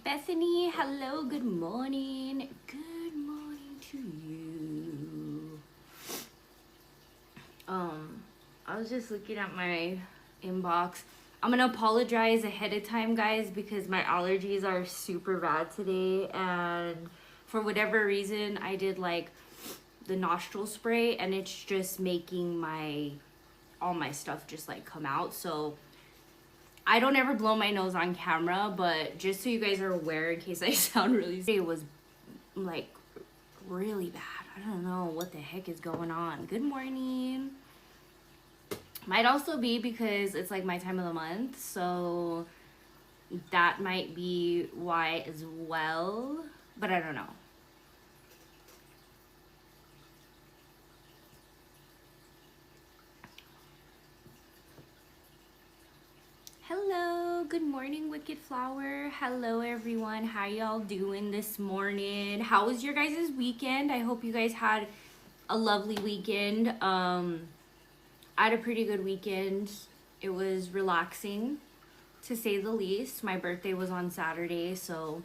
Bethany, hello, good morning. Good morning to you. I was just looking at my inbox. I'm gonna apologize ahead of time, guys, because my allergies are super bad today, and for whatever reason, I did like the nostril spray, and it's just making all my stuff just like come out. So I don't ever blow my nose on camera, but just so you guys are aware, in case I sound really sick, it was like really bad. I don't know what the heck is going on. Good morning. Might also be because it's like my time of the month, so that might be why as well, but I don't know. Hello, good morning, Wicked Flower. Hello, everyone. How y'all doing this morning? How was your guys' weekend? I hope you guys had a lovely weekend. I had a pretty good weekend. It was relaxing, to say the least. My birthday was on Saturday, so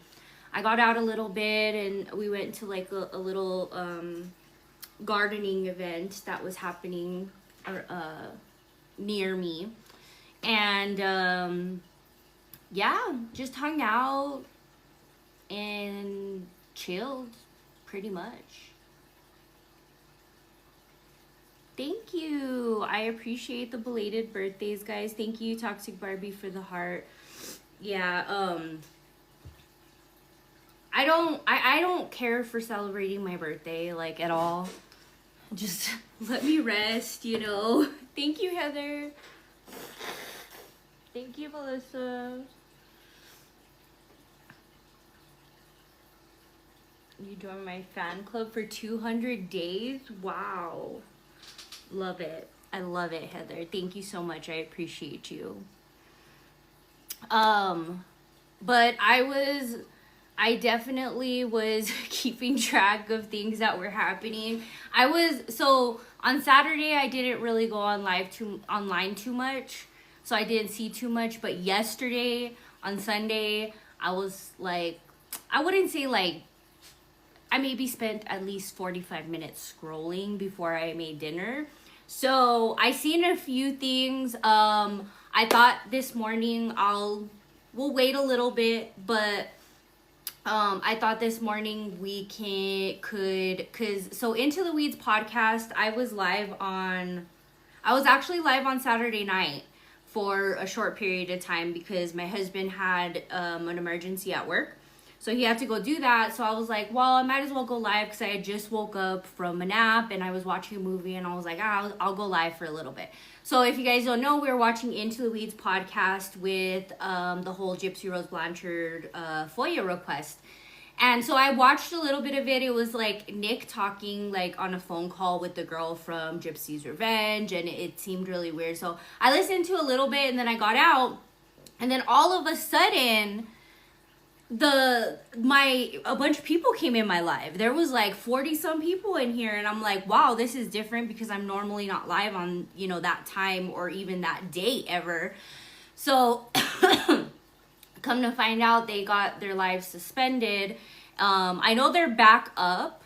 I got out a little bit and we went to like a little gardening event that was happening near me. And yeah, just hung out and chilled pretty much. Thank you. I appreciate the belated birthdays, guys. Thank you, Toxic Barbie, for the heart. Yeah, I don't care for celebrating my birthday like at all. Just let me rest, you know. Thank you, Heather. Thank you, Melissa. You joined my fan club for 200 days? Wow. Love it. I love it, Heather. Thank you so much. I appreciate you. But I definitely was keeping track of things that were happening. So on Saturday I didn't really go online too much. So I didn't see too much, but yesterday on Sunday, I was like, I wouldn't say like, I maybe spent at least 45 minutes scrolling before I made dinner. So I seen a few things. I thought this morning we'll wait a little bit, but I thought this morning we so Into the Weeds podcast, I was actually live on Saturday night for a short period of time because my husband had an emergency at work. So he had to go do that. So I was like, well, I might as well go live because I had just woke up from a nap and I was watching a movie and I was like, I'll go live for a little bit. So if you guys don't know, we were watching Into the Weeds podcast with the whole Gypsy Rose Blanchard FOIA request. And so I watched a little bit of it. It was like Nick talking like on a phone call with the girl from Gypsy's Revenge, and it seemed really weird. So I listened to a little bit and then I got out, and then all of a sudden a bunch of people came in my live. There was like 40 some people in here, and I'm like, wow, this is different because I'm normally not live on, that time or even that date ever. So come to find out, they got their lives suspended. I know they're back up,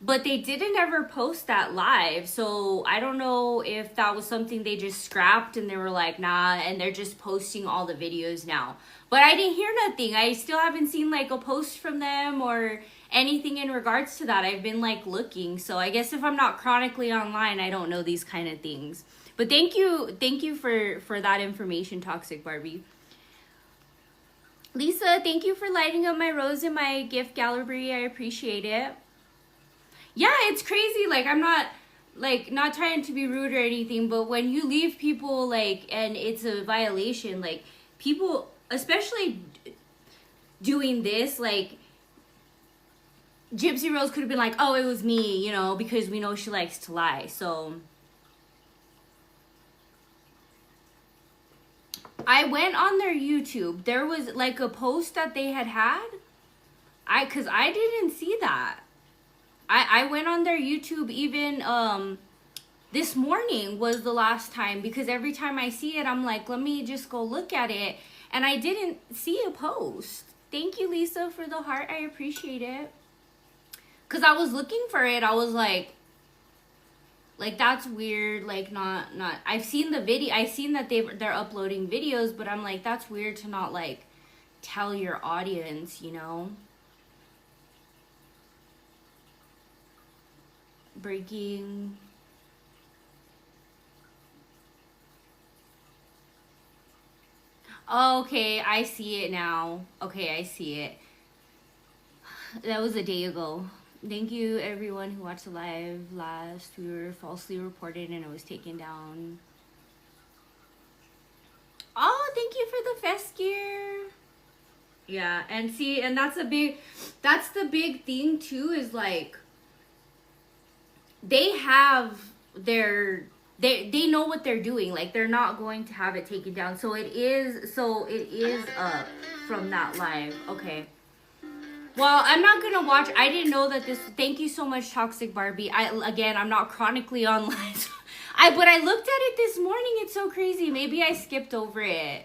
but they didn't ever post that live. So I don't know if that was something they just scrapped and they were like, nah, and they're just posting all the videos now. But I didn't hear nothing. I still haven't seen like a post from them or anything in regards to that. I've been like looking. So I guess if I'm not chronically online, I don't know these kind of things. But thank you for that information, Toxic Barbie. Lisa, thank you for lighting up my rose in my gift gallery. I appreciate it. Yeah, it's crazy. Like, I'm not trying to be rude or anything, but when you leave people, like, and it's a violation, like, people, especially doing this, like, Gypsy Rose could have been like, oh, it was me, because we know she likes to lie. So I went on their YouTube. There was like a post that they had. Cause I didn't see that. I went on their YouTube even this morning was the last time, because every time I see it, I'm like, let me just go look at it. And I didn't see a post. Thank you, Lisa, for the heart. I appreciate it. Because I was looking for it. I was like, that's weird. Like, not. I've seen the video. I've seen that they're uploading videos, but I'm like, that's weird to not, like, tell your audience, you know? Breaking. Okay, I see it now. Okay, I see it. That was a day ago. Thank you, everyone who watched the live last. We were falsely reported and it was taken down. Oh, thank you for the fest gear. Yeah, and see, and that's the big thing too, is like, they have they know what they're doing. Like, they're not going to have it taken down. So it is up from that live. Okay. Well, I'm not gonna watch. I didn't know that this. Thank you so much, Toxic Barbie. I'm not chronically online. But I looked at it this morning. It's so crazy. Maybe I skipped over it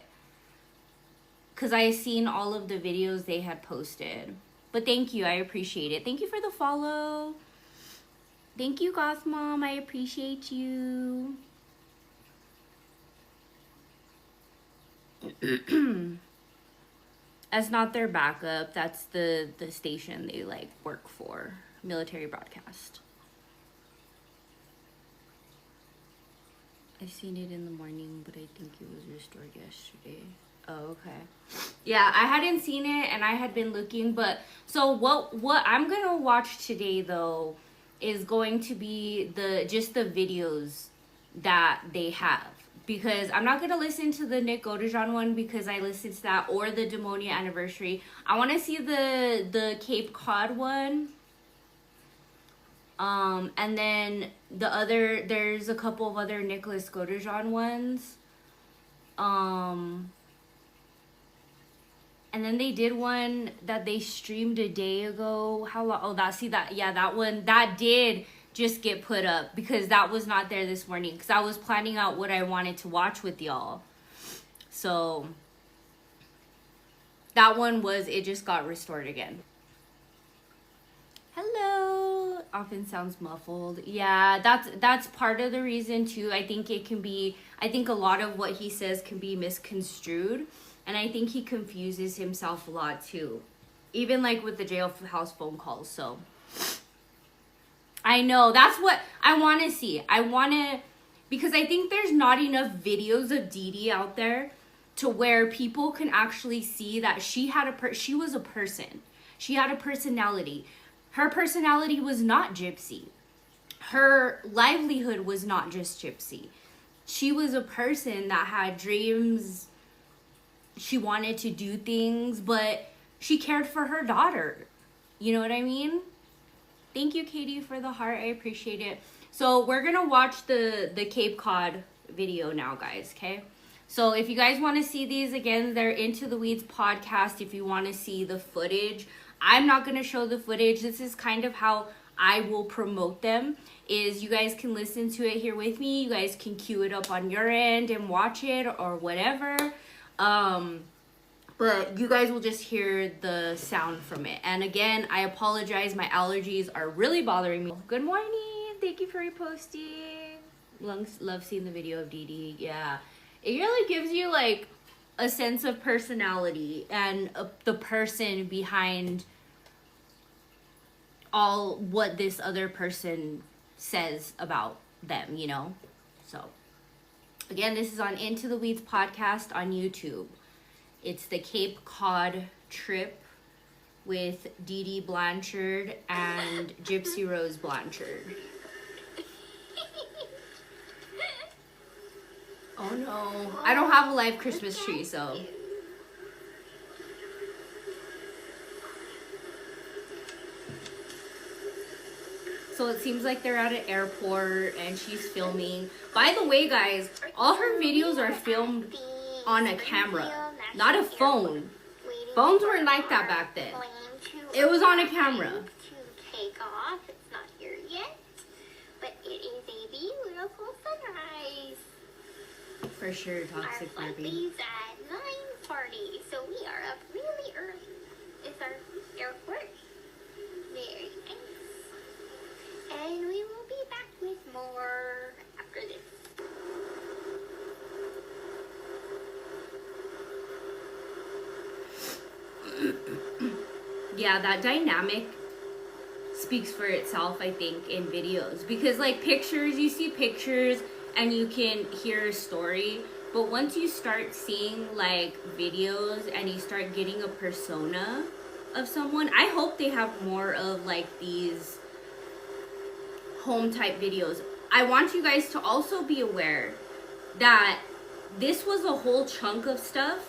because I seen all of the videos they had posted. But thank you. I appreciate it. Thank you for the follow. Thank you, Goth Mom. I appreciate you. That's not their backup. That's the station they, like, work for. Military broadcast. I've seen it in the morning, but I think it was restored yesterday. Oh, okay. Yeah, I hadn't seen it, and I had been looking, but so what I'm gonna watch today, though, is going to be just the videos that they have, because I'm not gonna listen to the Nick Godejohn one because I listened to that, or the Demonia anniversary. I want to see the Cape Cod one. And then there's a couple of other Nicholas Godejohn ones. And then they did one that they streamed a day ago. How long? Oh, that one, that did just get put up because that was not there this morning because I was planning out what I wanted to watch with y'all. So that one it just got restored again. Hello. Often sounds muffled. Yeah, that's part of the reason too. I think a lot of what he says can be misconstrued. And I think he confuses himself a lot too. Even like with the jailhouse phone calls. So I know that's what I want to see. Because I think there's not enough videos of Dee Dee out there to where people can actually see that she was a person. She had a personality. Her personality was not gypsy. Her livelihood was not just gypsy. She was a person that had dreams. She wanted to do things, but she cared for her daughter. You know what I mean? Thank you, Katie, for the heart. I appreciate it. So we're going to watch the Cape Cod video now, guys, okay? So if you guys want to see these, again, they're Into the Weeds podcast. If you want to see the footage, I'm not going to show the footage. This is kind of how I will promote them, is you guys can listen to it here with me. You guys can queue it up on your end and watch it or whatever. But you guys will just hear the sound from it. And again, I apologize. My allergies are really bothering me. Good morning. Thank you for reposting. Love seeing the video of Dee Dee. Yeah. It really gives you like a sense of personality and the person behind all what this other person says about them, you know? So again, this is on Into the Weeds podcast on YouTube. It's the Cape Cod trip with Dee Dee Blanchard and Gypsy Rose Blanchard. Oh no, I don't have a live Christmas tree, so. So it seems like they're at an airport and she's filming. By the way, guys, all her videos are filmed on a camera, not a phone. Phones weren't like that back then. It was on a camera. To take off. It's not here yet, but it is a beautiful sunrise. For sure, Toxic Our flight Barbie. leaves at 9:40, so we are up really early. yeah, that dynamic speaks for itself, I think, in videos. Because, like, pictures, you see pictures and you can hear a story. But once you start seeing, like, videos and you start getting a persona of someone, I hope they have more of, like, these home type videos. I want you guys to also be aware that this was a whole chunk of stuff,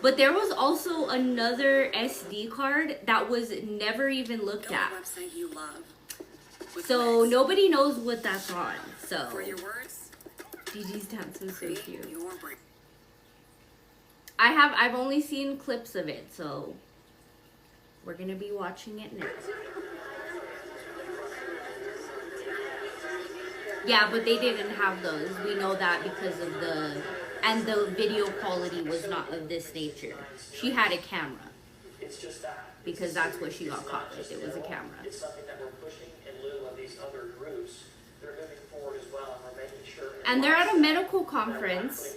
but there was also another SD card that was never even looked at. Website you love. So nobody knows what that's on. So For your words, Gigi's dance was so create cute. your brand. I've only seen clips of it, so we're gonna be watching it next. Yeah, but they didn't have those. We know that because of the video quality was not of this nature. She had a camera. It's just that. Because that's what she got caught with. It was a camera. It's something that we're pushing in lieu of these other groups. They're moving forward as well, and we're making sure. And they're at a medical conference.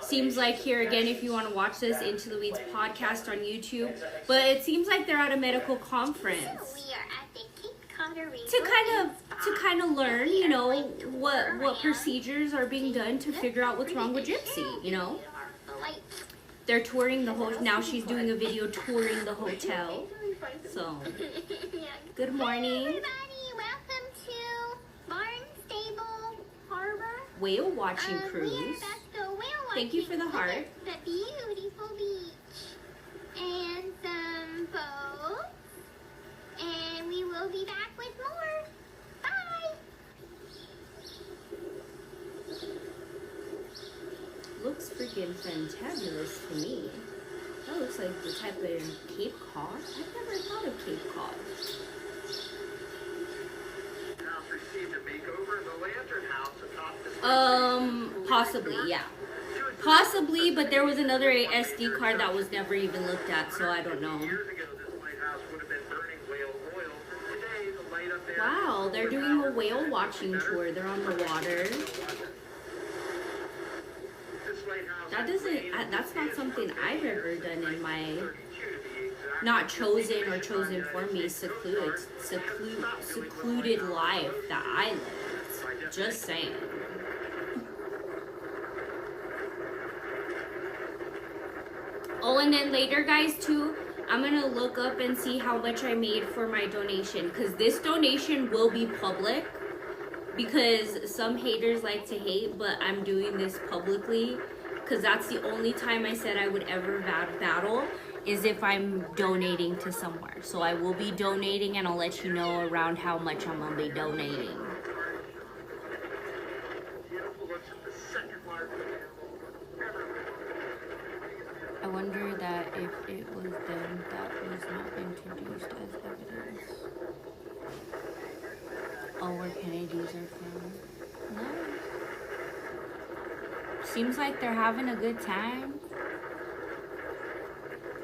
Seems like here again, if you want to watch this Into the Weeds podcast on YouTube, but it seems like they're at a medical conference We are at the Cape Cod to kind of learn, you know, what procedures are being done to figure out what's wrong with Gypsy, you know. They're touring the whole. Now she's doing a video touring the hotel. So, good morning. Everybody, welcome to Barnstable Harbor. Whale watching We are cruise. about to go whale Thank you watching for the heart. The beautiful beach and some boats, and we will be back with more. Bye. Looks freaking fantabulous to me. That looks like the type of Cape Cod. I've never thought of Cape Cod. House received a makeover. The lantern house atop the Possibly, yeah. Possibly, but there was another SD card that was never even looked at, so I don't know. years ago, this lighthouse would have been burning whale oil. Today, the light up there. Wow, they're doing a whale watching tour. They're on the water. This lighthouse That doesn't, that's not something I've ever done in my, 32 to be exact. not chosen or chosen for me, secluded life that I lived. Just saying. Oh, and then later, guys, too, I'm gonna look up and see how much I made for my donation, because this donation will be public, because some haters like to hate, but I'm doing this publicly, because that's the only time I said I would ever battle, is if I'm donating to somewhere. So I will be donating, and I'll let you know around how much I'm gonna be donating. Beautiful looks at the second largest animal ever. I wonder that if it was them, that was not introduced as evidence. Oh, where Kennedys are from. No. Seems like they're having a good time.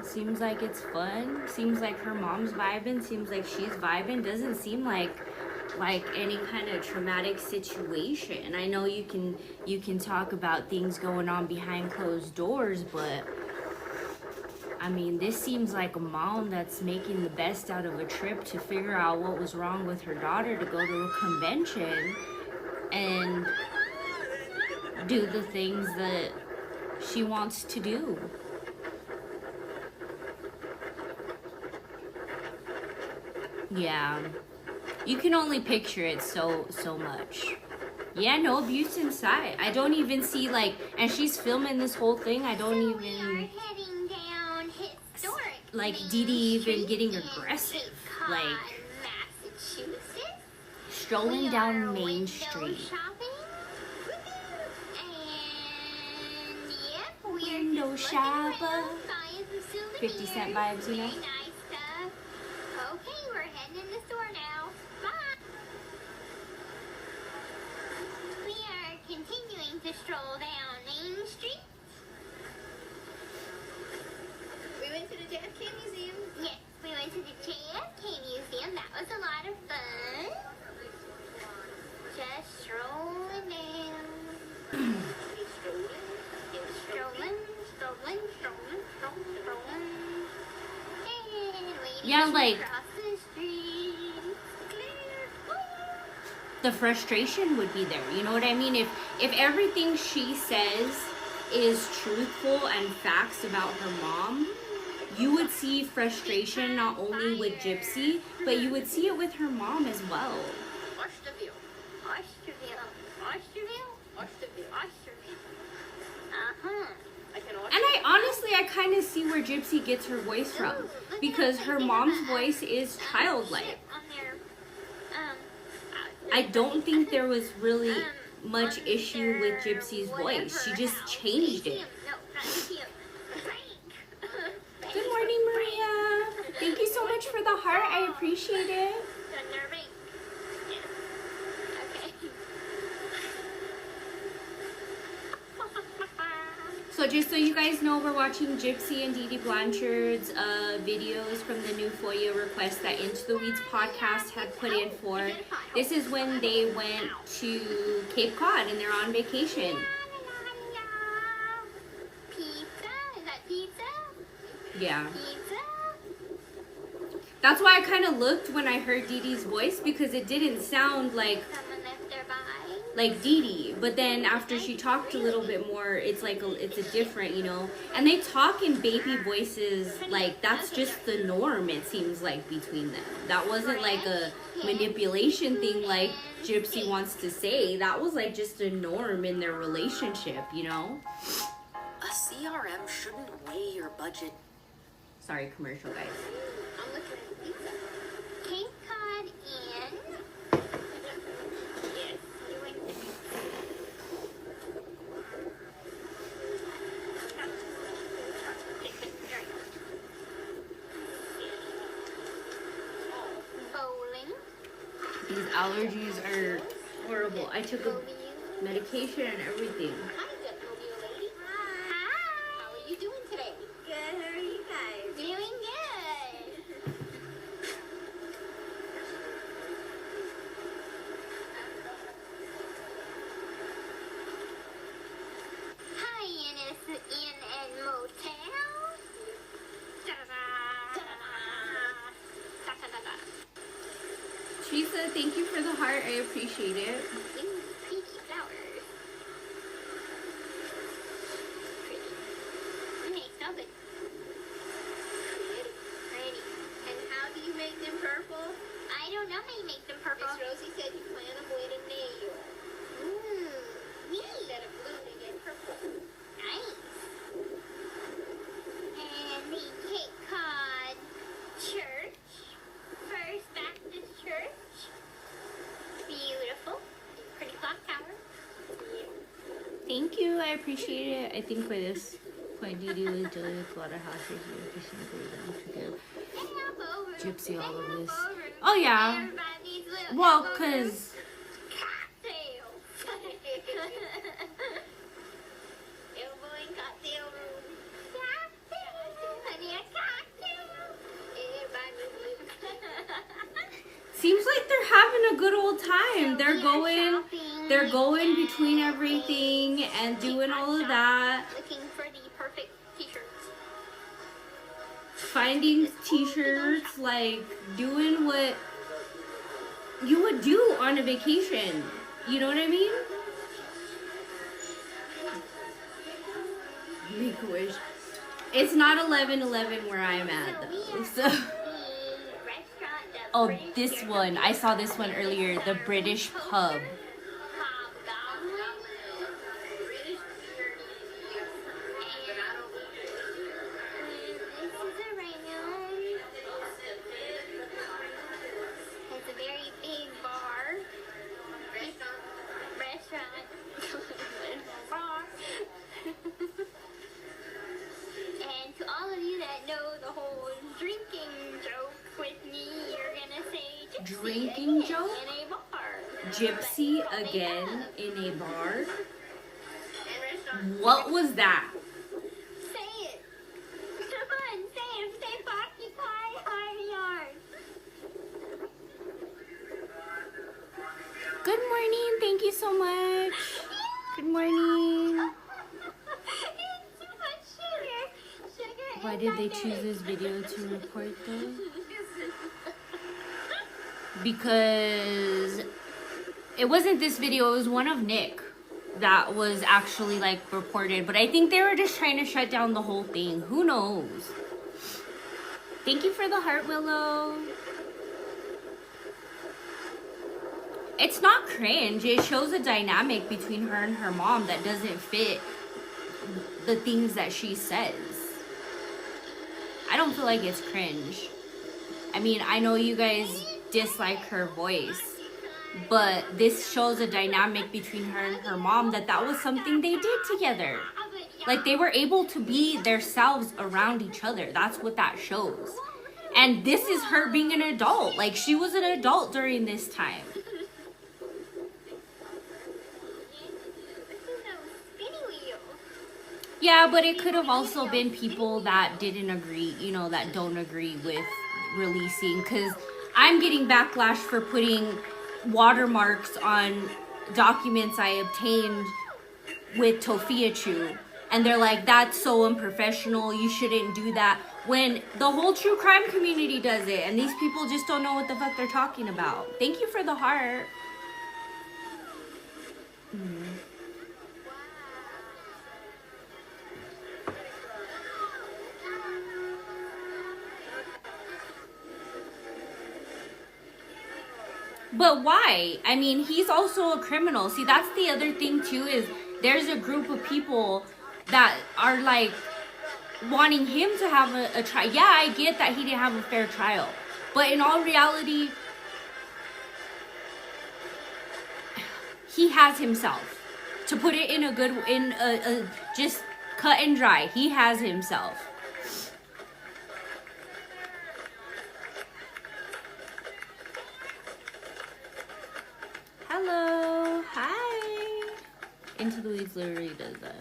Seems like it's fun. Seems like her mom's vibing. Seems like she's vibing. Doesn't seem like any kind of traumatic situation. I know you can talk about things going on behind closed doors, but I mean, this seems like a mom that's making the best out of a trip to figure out what was wrong with her daughter to go to a convention and do the things that she wants to do. Yeah. You can only picture it so much. Yeah, no abuse inside. I don't even see, like, and she's filming this whole thing. I don't We are even, heading down historic like, Main Dee Dee even Street getting in aggressive. Cape Cod, Like, Massachusetts. strolling We down are Main window Street. shopping. And yep, we are Window just shopper. looking around, buying some souvenirs. 50 cent vibes, you know? Very nice stuff. Okay, we're heading in the store now. Bye. We are continuing to stroll down Main Street. We went to the JFK Museum. Yes, we went to the JFK Museum. That was a lot of fun. Just strolling down. Strolling. And waiting Yeah, like Across the street, clear. the frustration would be there. You know what I mean? If everything she says is truthful and facts about her mom, you would see frustration not only with Gypsy, but you would see it with her mom as well. Ashtoville. Ashtoville. Ashtoville? Ashtoville. Ashtoville. Uh-huh. I can And I kind of see where Gypsy gets her voice from, because her mom's voice is childlike. On their, I don't think there was really much issue with Gypsy's voice. She just changed it. No, not museum. Good morning, Maria. Thank you so much for the heart. I appreciate it. Thunder bank. Yeah. Okay. So just so you guys know, we're watching Gypsy and Dee Dee Blanchard's videos from the new FOIA request that Into the Weeds podcast had put in for. This is when they went to Cape Cod and they're on vacation. Pizza? Is that pizza? Yeah. Pizza? That's why I kind of looked when I heard Dee Dee's voice, because it didn't sound like Someone left their body? Dee Dee. But then after she talked a little bit more, it's like it's a different, you know. And they talk in baby voices, like that's just the norm, it seems like, between them. That wasn't like a manipulation thing like Gypsy wants to say. That was like just a norm in their relationship, you know. A CRM shouldn't weigh your budget. Sorry, commercial guys. I'm looking at pizza. Cape Cod Inn. Yes. You went to bowling. These allergies are horrible. I took a medication and everything. Hi, Jetmobile lady. Hi. How are you doing today? Good. How are you guys? Doing good. Hi, Inn and Motel. Teresa, thank you for the heart. I appreciate it. Peaky flowers. Pretty. Okay, stop it. Pretty. And how do you make them purple? I don't know how you make them purple. Miss Rosie said you plant them with a nail. Ooh, neat. Instead of blue, they get purple. Nice. And the Cape Cod Church. First Baptist Church. Beautiful. Pretty clock tower. Thank you. I appreciate it. I think by this point, Dee Dee was dealing with slaughterhouses. Gypsy, all of this. Oh, yeah. Well, because Cocktail. Elbowing cocktail room. Cocktail. Honey, a cocktail. seems like they're having a good old time. They're going between everything and doing all of that. Looking for the perfect t-shirts. Finding t-shirts, like doing what you would do on a vacation. You know what I mean? Make a wish. It's not 11:11 where I'm at though. So. Oh, this one. I saw this one earlier. The British pub. It's a very big bar. Restaurant. Bar. And to all of you that know the whole drinking joke with me, you're gonna say gypsy Drinking again joke? in a bar. Gypsy again in a bar. What was that? Say it. Come on, say it. Say occupy our yard. Good morning. Thank you so much. Good morning. It's too much sugar. Sugar Why and did they butter. choose this video to record though? because it wasn't this video, it was one of Nick that was actually like reported, but I think they were just trying to shut down the whole thing. Who knows? Thank you for the heart, Willow. It's not cringe. It shows a dynamic between her and her mom that doesn't fit the things that she says. I don't feel like it's cringe. I mean, I know you guys dislike her voice, but this shows a dynamic between her and her mom that was something they did together. Like, they were able to be themselves around each other. That's what that shows. And this is her being an adult. Like, she was an adult during this time. Yeah, but it could have also been people that didn't agree, you know, that don't agree with releasing. Because I'm getting backlash for putting watermarks on documents I obtained with Tofia Chew. And they're like, that's so unprofessional. You shouldn't do that. When the whole true crime community does it. And these people just don't know what the fuck they're talking about. Thank you for the heart. But why? I mean, he's also a criminal. See, that's the other thing too, is there's a group of people that are like wanting him to have a trial. Yeah, I get that he didn't have a fair trial. But in all reality, he has himself. To put it in a good, just cut and dry, he has himself. Hello, hi. Into the Weeds literally does that.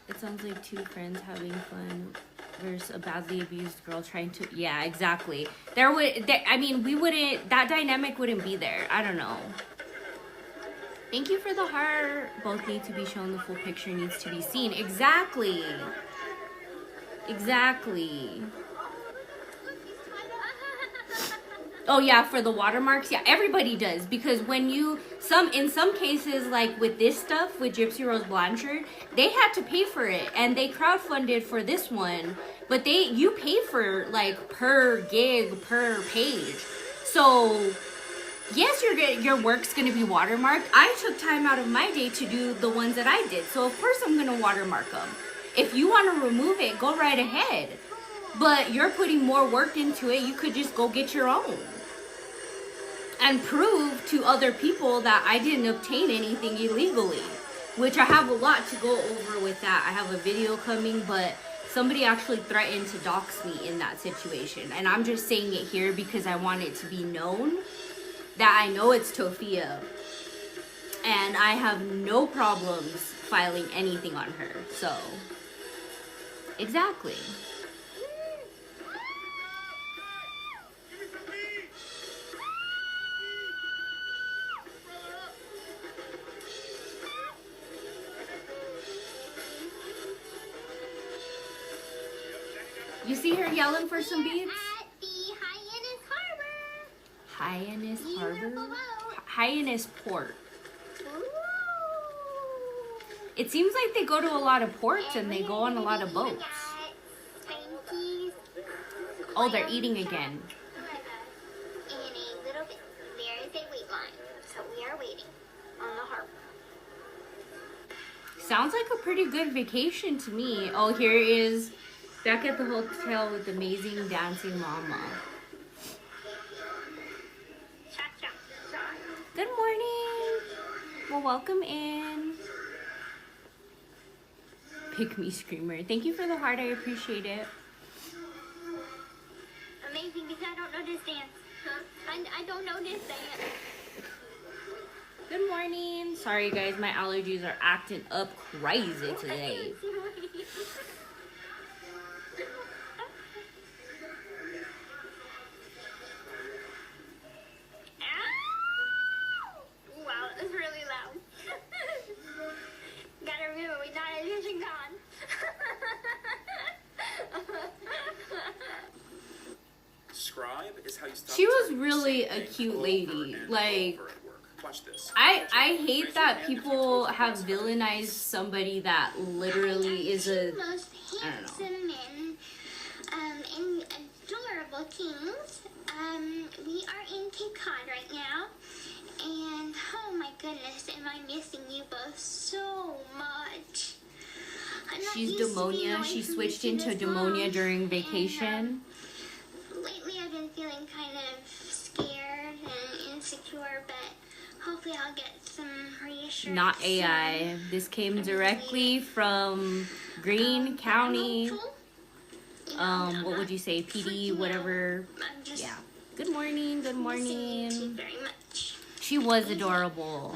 It sounds like two friends having fun versus a badly abused girl trying to. Yeah, exactly. I mean, we wouldn't. That dynamic wouldn't be there. I don't know. Thank you for the heart. Both need to be shown. The full picture needs to be seen. Exactly. Exactly. Oh yeah, for the watermarks, yeah, everybody does, because when in some cases, like with this stuff with Gypsy Rose Blanchard, they had to pay for it, and they crowdfunded for this one, but you pay for like per gig, per page. So yes, your work's gonna be watermarked. I took time out of my day to do the ones that I did, so of course I'm gonna watermark them. If you want to remove it, go right ahead. But you're putting more work into it. You could just go get your own. And prove to other people that I didn't obtain anything illegally. Which I have a lot to go over with that. I have a video coming, but somebody actually threatened to dox me in that situation. And I'm just saying it here because I want it to be known that I know it's Tofia. And I have no problems filing anything on her. So, exactly. You see her yelling for some beads? At the Hyannis Harbor. Hyannis Harbor? Hyannis Port. Ooh. It seems like they go to a lot of ports and they go on a lot of boats. Spankies. Oh, they're eating again. In a little bit, there is a wait line, so we are waiting on the harbor. Sounds like a pretty good vacation to me. Oh, here is back at the hotel with amazing dancing mama. Good morning. Well, welcome in. Pick me screamer. Thank you for the heart. I appreciate it. Amazing, because I don't know this dance. I don't know this dance. Good morning. Sorry, guys. My allergies are acting up crazy today. Wow, that was really loud. Gotta remember, we're not at Vision Con. subscribe is how you stop She was turning really the same a thing cute over lady. and Like, over at work. Watch this. I hate that people have villainized somebody that literally is a, most I don't know. handsome and adorable kings. We are in Cape Cod right now, and oh my goodness, am I missing you both so much. I'm not She's used to being Demonia. away She from switched you into this Demonia long, during and, vacation. lately I've been feeling kind of scared and insecure, but hopefully I'll get some reassurance. Not AI. This came directly from Greene County. What would you say? PD, whatever. Yeah. Good morning. Good morning. Very much. She was adorable.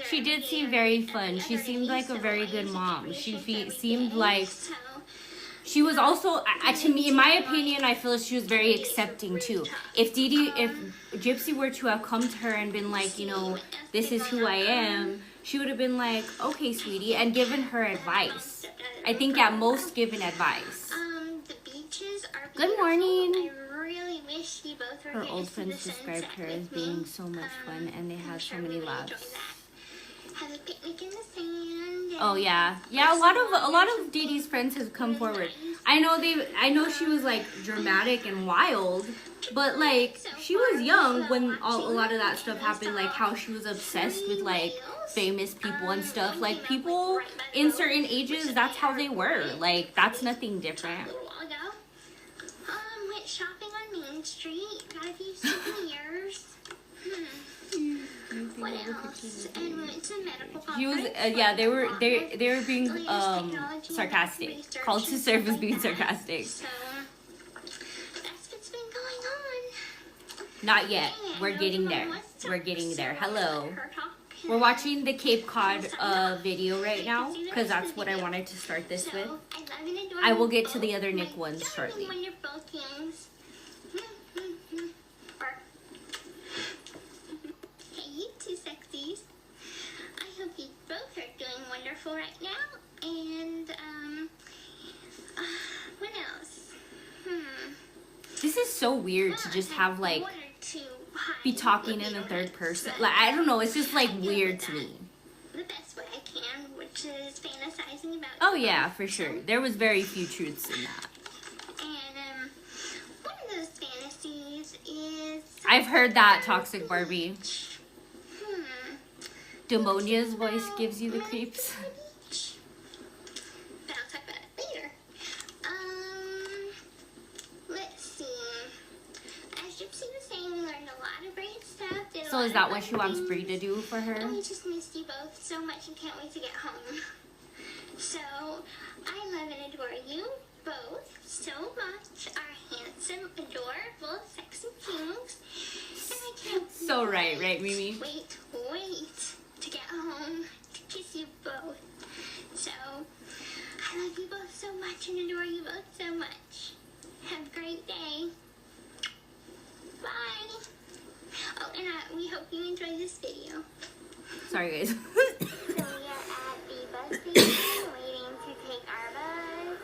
She did seem very fun. She seemed like a very good mom. She seemed like she was also, to me, in my opinion, I feel she was very accepting too. If Gypsy were to have come to her and been like, you know, this is who I am, she would have been like, okay, sweetie, and given her advice. I think at most given advice. The beaches are Good morning. I really wish you both were Her here old to see friends the described sunset her as with me. being so much fun, and they I'm had so sure many we would enjoy laughs. that. Have a picnic in the sand. Oh yeah, yeah. A lot of Dee Dee's friends have come forward. I know she was like dramatic and wild, but like she was young when a lot of that stuff happened. Like how she was obsessed with like famous people and stuff. Like people in certain ages, that's how they were. Like that's nothing different. A little while ago. Went shopping on Main Street. Got a few souvenirs. What else? And we went to a medical conference. He was yeah. They were being sarcastic. Called to serve as being sarcastic. So that's what's been going on. Not yet. We're getting there. We're getting there. Hello. We're watching the Cape Cod video right now because that's what I wanted to start this with. I will get to the other Nick ones shortly. Wonderful kings. Hey, you two sexies. I hope you both are doing wonderful right now. And what else? This is so weird to just have like One or two be talking in the third person. Like I don't know, it's just like weird to me. the best way I can, which is fantasizing about. Oh yeah, for sure. There was very few truths in that. And one of those fantasies is. I've heard that, Toxic Barbie. Hmm. Demonia's voice gives you the creeps. But I'll talk about it later. Let's see. As Gypsy was saying, we learned a lot of great stuff. Did a So lot is of that fun what she wants things, Bree to do for her? And we just missed you both so much and can't wait to get home. So, I love and adore you both so much. Our handsome, adorable, sexy kings. And I can't So right, Mimi? wait to get home to kiss you both. So, I love you both so much and adore you both so much. Have a great day. Bye. Oh, and we hope you enjoyed this video. Sorry guys. So we are at the bus station waiting to take our bus.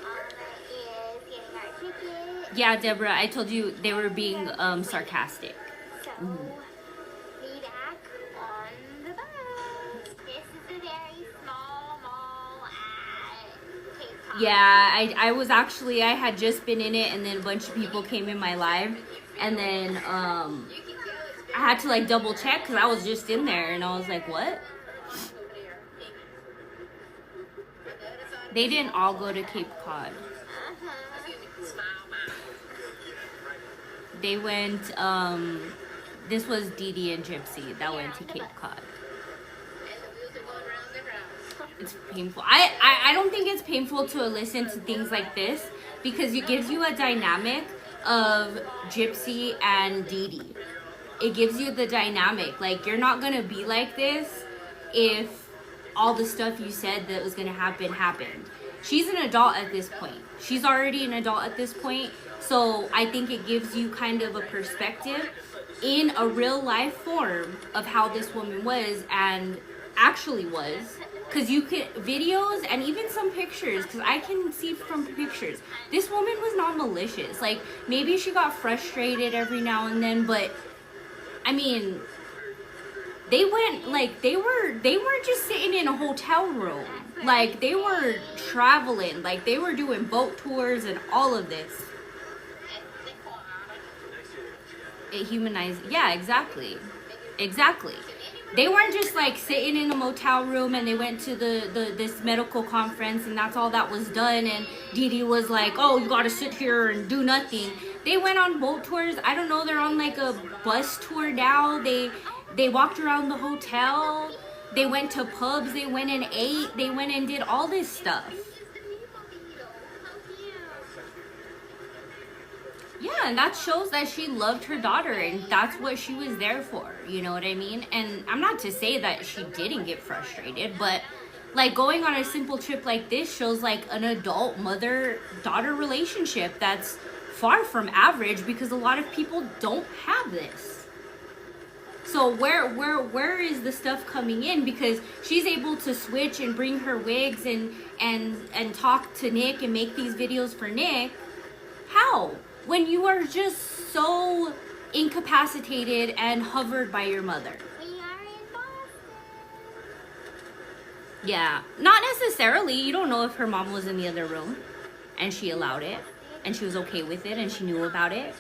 Alma is getting our ticket. Yeah, Deborah, I told you they were being sarcastic. So, be back on the bus. This is a very small mall at Cape Cod. Yeah, I had just been in it and then a bunch of people came in my live and then I had to like double check because I was just in there and I was like, what? They didn't all go to Cape Cod. They went, this was Dee Dee and Gypsy that went to Cape Cod. It's painful. I don't think it's painful to listen to things like this because it gives you a dynamic of Gypsy and Dee Dee. It gives you the dynamic. Like, you're not gonna be like this if all the stuff you said that was gonna happen happened. She's an adult at this point. She's already an adult at this point. So I think it gives you kind of a perspective in a real life form of how this woman was and actually was. Because you could, videos and even some pictures, because I can see from pictures, this woman was not malicious. Like, maybe she got frustrated every now and then, but, I mean, they went, like, they weren't just sitting in a hotel room. Like, they were traveling. Like, they were doing boat tours and all of this. It humanized, yeah, exactly. Exactly. They weren't just like sitting in a motel room and they went to this medical conference and that's all that was done, and Dee Dee was like, oh, you gotta sit here and do nothing. They went on boat tours. I don't know, they're on like a bus tour now. They walked around the hotel. They went to pubs. They went and ate. They went and did all this stuff. Yeah, and that shows that she loved her daughter, and that's what she was there for, you know what I mean? And I'm not to say that she didn't get frustrated, but like going on a simple trip like this shows like an adult mother-daughter relationship that's far from average, because a lot of people don't have this. So where is the stuff coming in? Because she's able to switch and bring her wigs and talk to Nick and make these videos for Nick. How? When you are just so incapacitated and hovered by your mother. We are in Boston. Yeah, not necessarily. You don't know if her mom was in the other room and she allowed it and she was okay with it and she knew about it.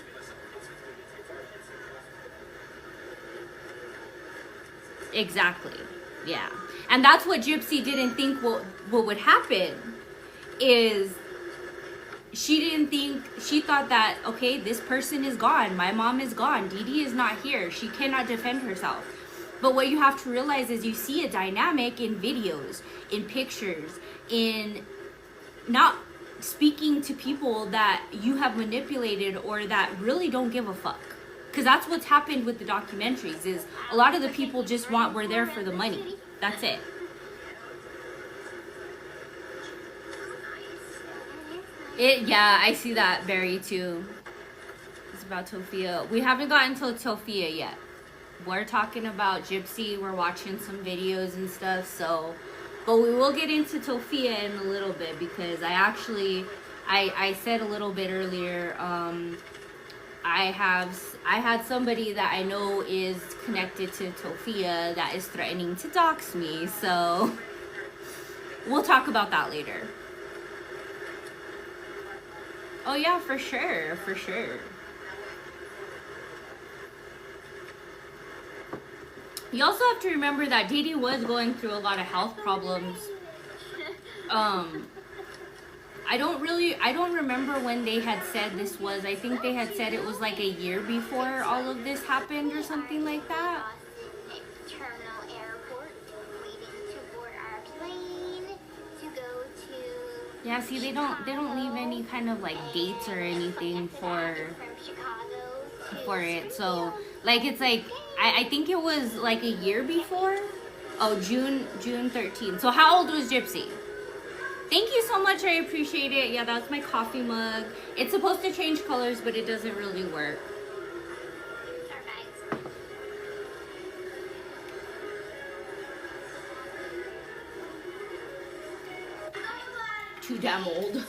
Exactly. Yeah. And that's what Gypsy didn't think what would happen is she thought that, okay, this person is gone. My mom is gone. Dee Dee is not here. She cannot defend herself. But what you have to realize is you see a dynamic in videos, in pictures, in not speaking to people that you have manipulated or that really don't give a fuck. Because that's what's happened with the documentaries is a lot of the people just we're there for the money. That's it. Yeah, I see that, Barry, too. It's about Tofia. We haven't gotten to Tofia yet. We're talking about Gypsy. We're watching some videos and stuff, so... But we will get into Tofia in a little bit, because I said a little bit earlier, I had somebody that I know is connected to Tofia that is threatening to dox me, so... We'll talk about that later. Oh yeah, for sure, for sure. You also have to remember that Dee Dee was going through a lot of health problems. I don't remember when they had said this was. I think they had said it was like a year before all of this happened or something like that. Terminal airport, waiting to board our plane to go to. Yeah, see, they don't leave any kind of like dates or anything for it. So like it's like I think it was like a year before. Oh, June 13th. So how old was Gypsy? Thank you so much. I appreciate it. Yeah, that's my coffee mug. It's supposed to change colors, but it doesn't really work. Too damn old.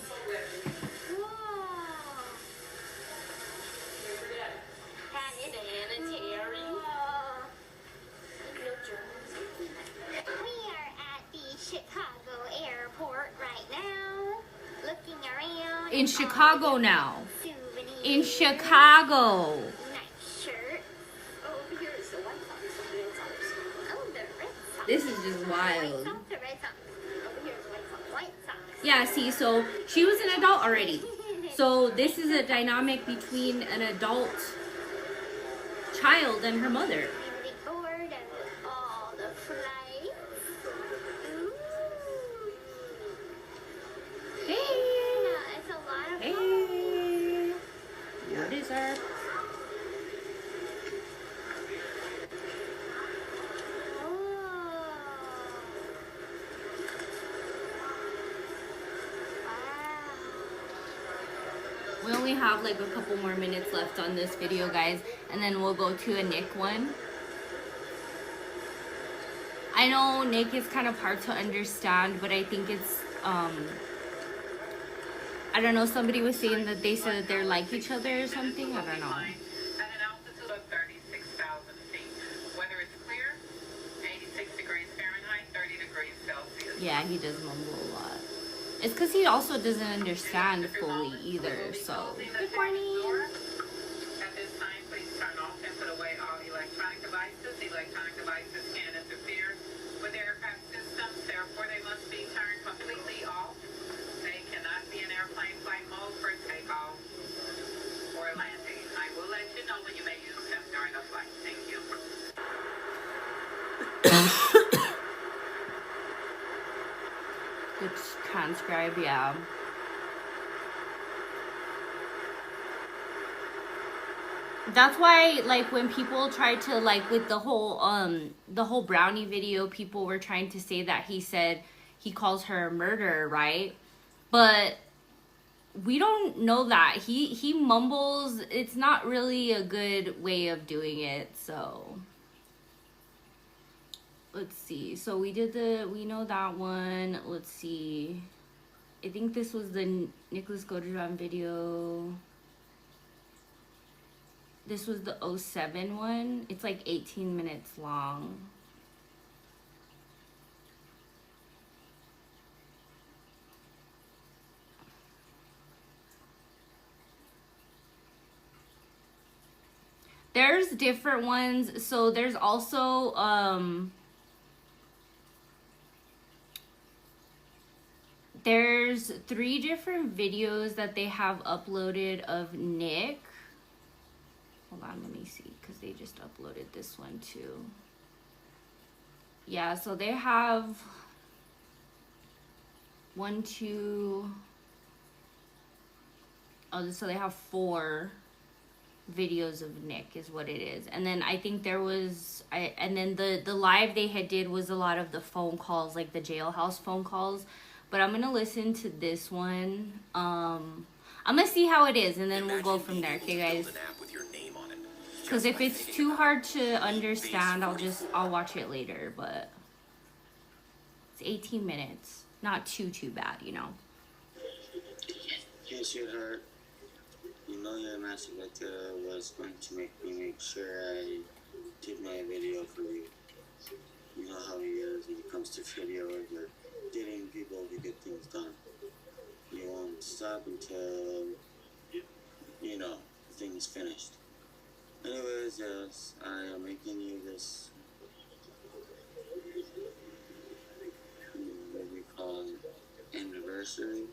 In Chicago now. In Chicago. Nice shirt. Over here is the White Sox. Oh, the Red Sox. This is just wild. The Red Sox. Over here is White Sox. Yeah, see, so she was an adult already. So this is a dynamic between an adult child and her mother. The board and all the flights. Ooh. Hey. Yeah, it's a lot of fun. Hey. What is her? We only have like a couple more minutes left on this video, guys, and then we'll go to a Nick one. I know Nick is kind of hard to understand, but I think it's I don't know, somebody was saying that they said that they're like each other or something. I don't know. At an altitude of 36,000 feet. Weather is clear, 86 degrees Fahrenheit, 30 degrees Celsius. Yeah, he does mumble a lot. It's because he also doesn't understand fully either, so. Good morning. At this time, please turn off and put away all electronic devices. Electronic devices can interfere with aircraft systems, therefore they must be turned completely off. They cannot be in airplane flight mode for takeoff or landing. I will let you know when you may use them during a flight. Thank you. Good transcribe, yeah. That's why, like, when people try to, like, with the whole brownie video, people were trying to say that he said he calls her a murderer, right? But we don't know that. He mumbles. It's not really a good way of doing it, so. Let's see. So we know that one. Let's see. I think this was the Nicholas Godejohn video. This was the 07 one. It's like 18 minutes long. There's different ones. So there's also there's 3 different videos that they have uploaded of Nick. Hold on, let me see, because they just uploaded this one too. Yeah, so they have 1, 2. Oh, so they have 4 videos of Nick is what it is. And then I think there was and then the live they had did was a lot of the phone calls, like the jailhouse phone calls. But I'm gonna listen to this one. I'm gonna see how it is, and then we'll go from there, okay, guys? Because if it's too hard to understand, I'll watch it later. But it's 18 minutes, not too bad, you know. Hey, sweetheart. You know your masturbator was going to make sure I did my video for you. You know how he is when it comes to video or getting people to get things done. You won't stop until, you know, the thing is finished. Anyways, yes, I am making you this, what we call anniversary.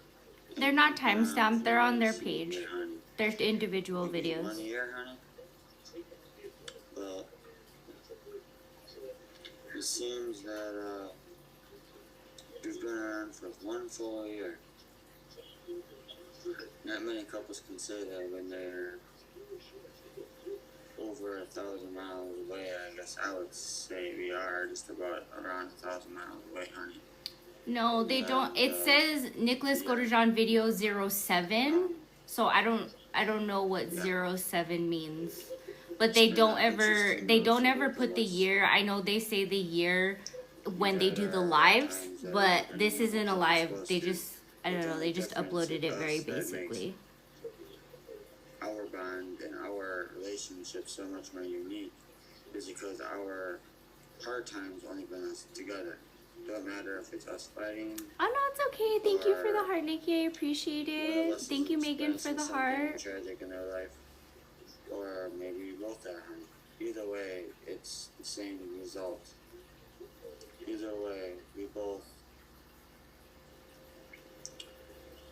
They're not timestamped, they're on their page. There's individual videos. 1 year, honey. But it seems that we've been around for 1 full year. Not many couples can say that when they're over 1,000 miles away. I guess I would say we are just about around 1,000 miles away, honey. No, they don't. It says Nicholas Godejohn video 07. So I don't know what 07 means. But they don't ever put the year. I know they say the year when they do the lives, but this isn't a live. They just, I don't know, they just uploaded it very basically. Our bond and our relationship so much more unique is because our hard times only bring us together. Don't matter if it's us fighting. Oh no, it's okay. Thank you for the heart, Nikki. I appreciate it. Thank you, Megan, for the heart. Tragic in their life, or maybe we both are, honey. Either way, it's the same result. Either way, we both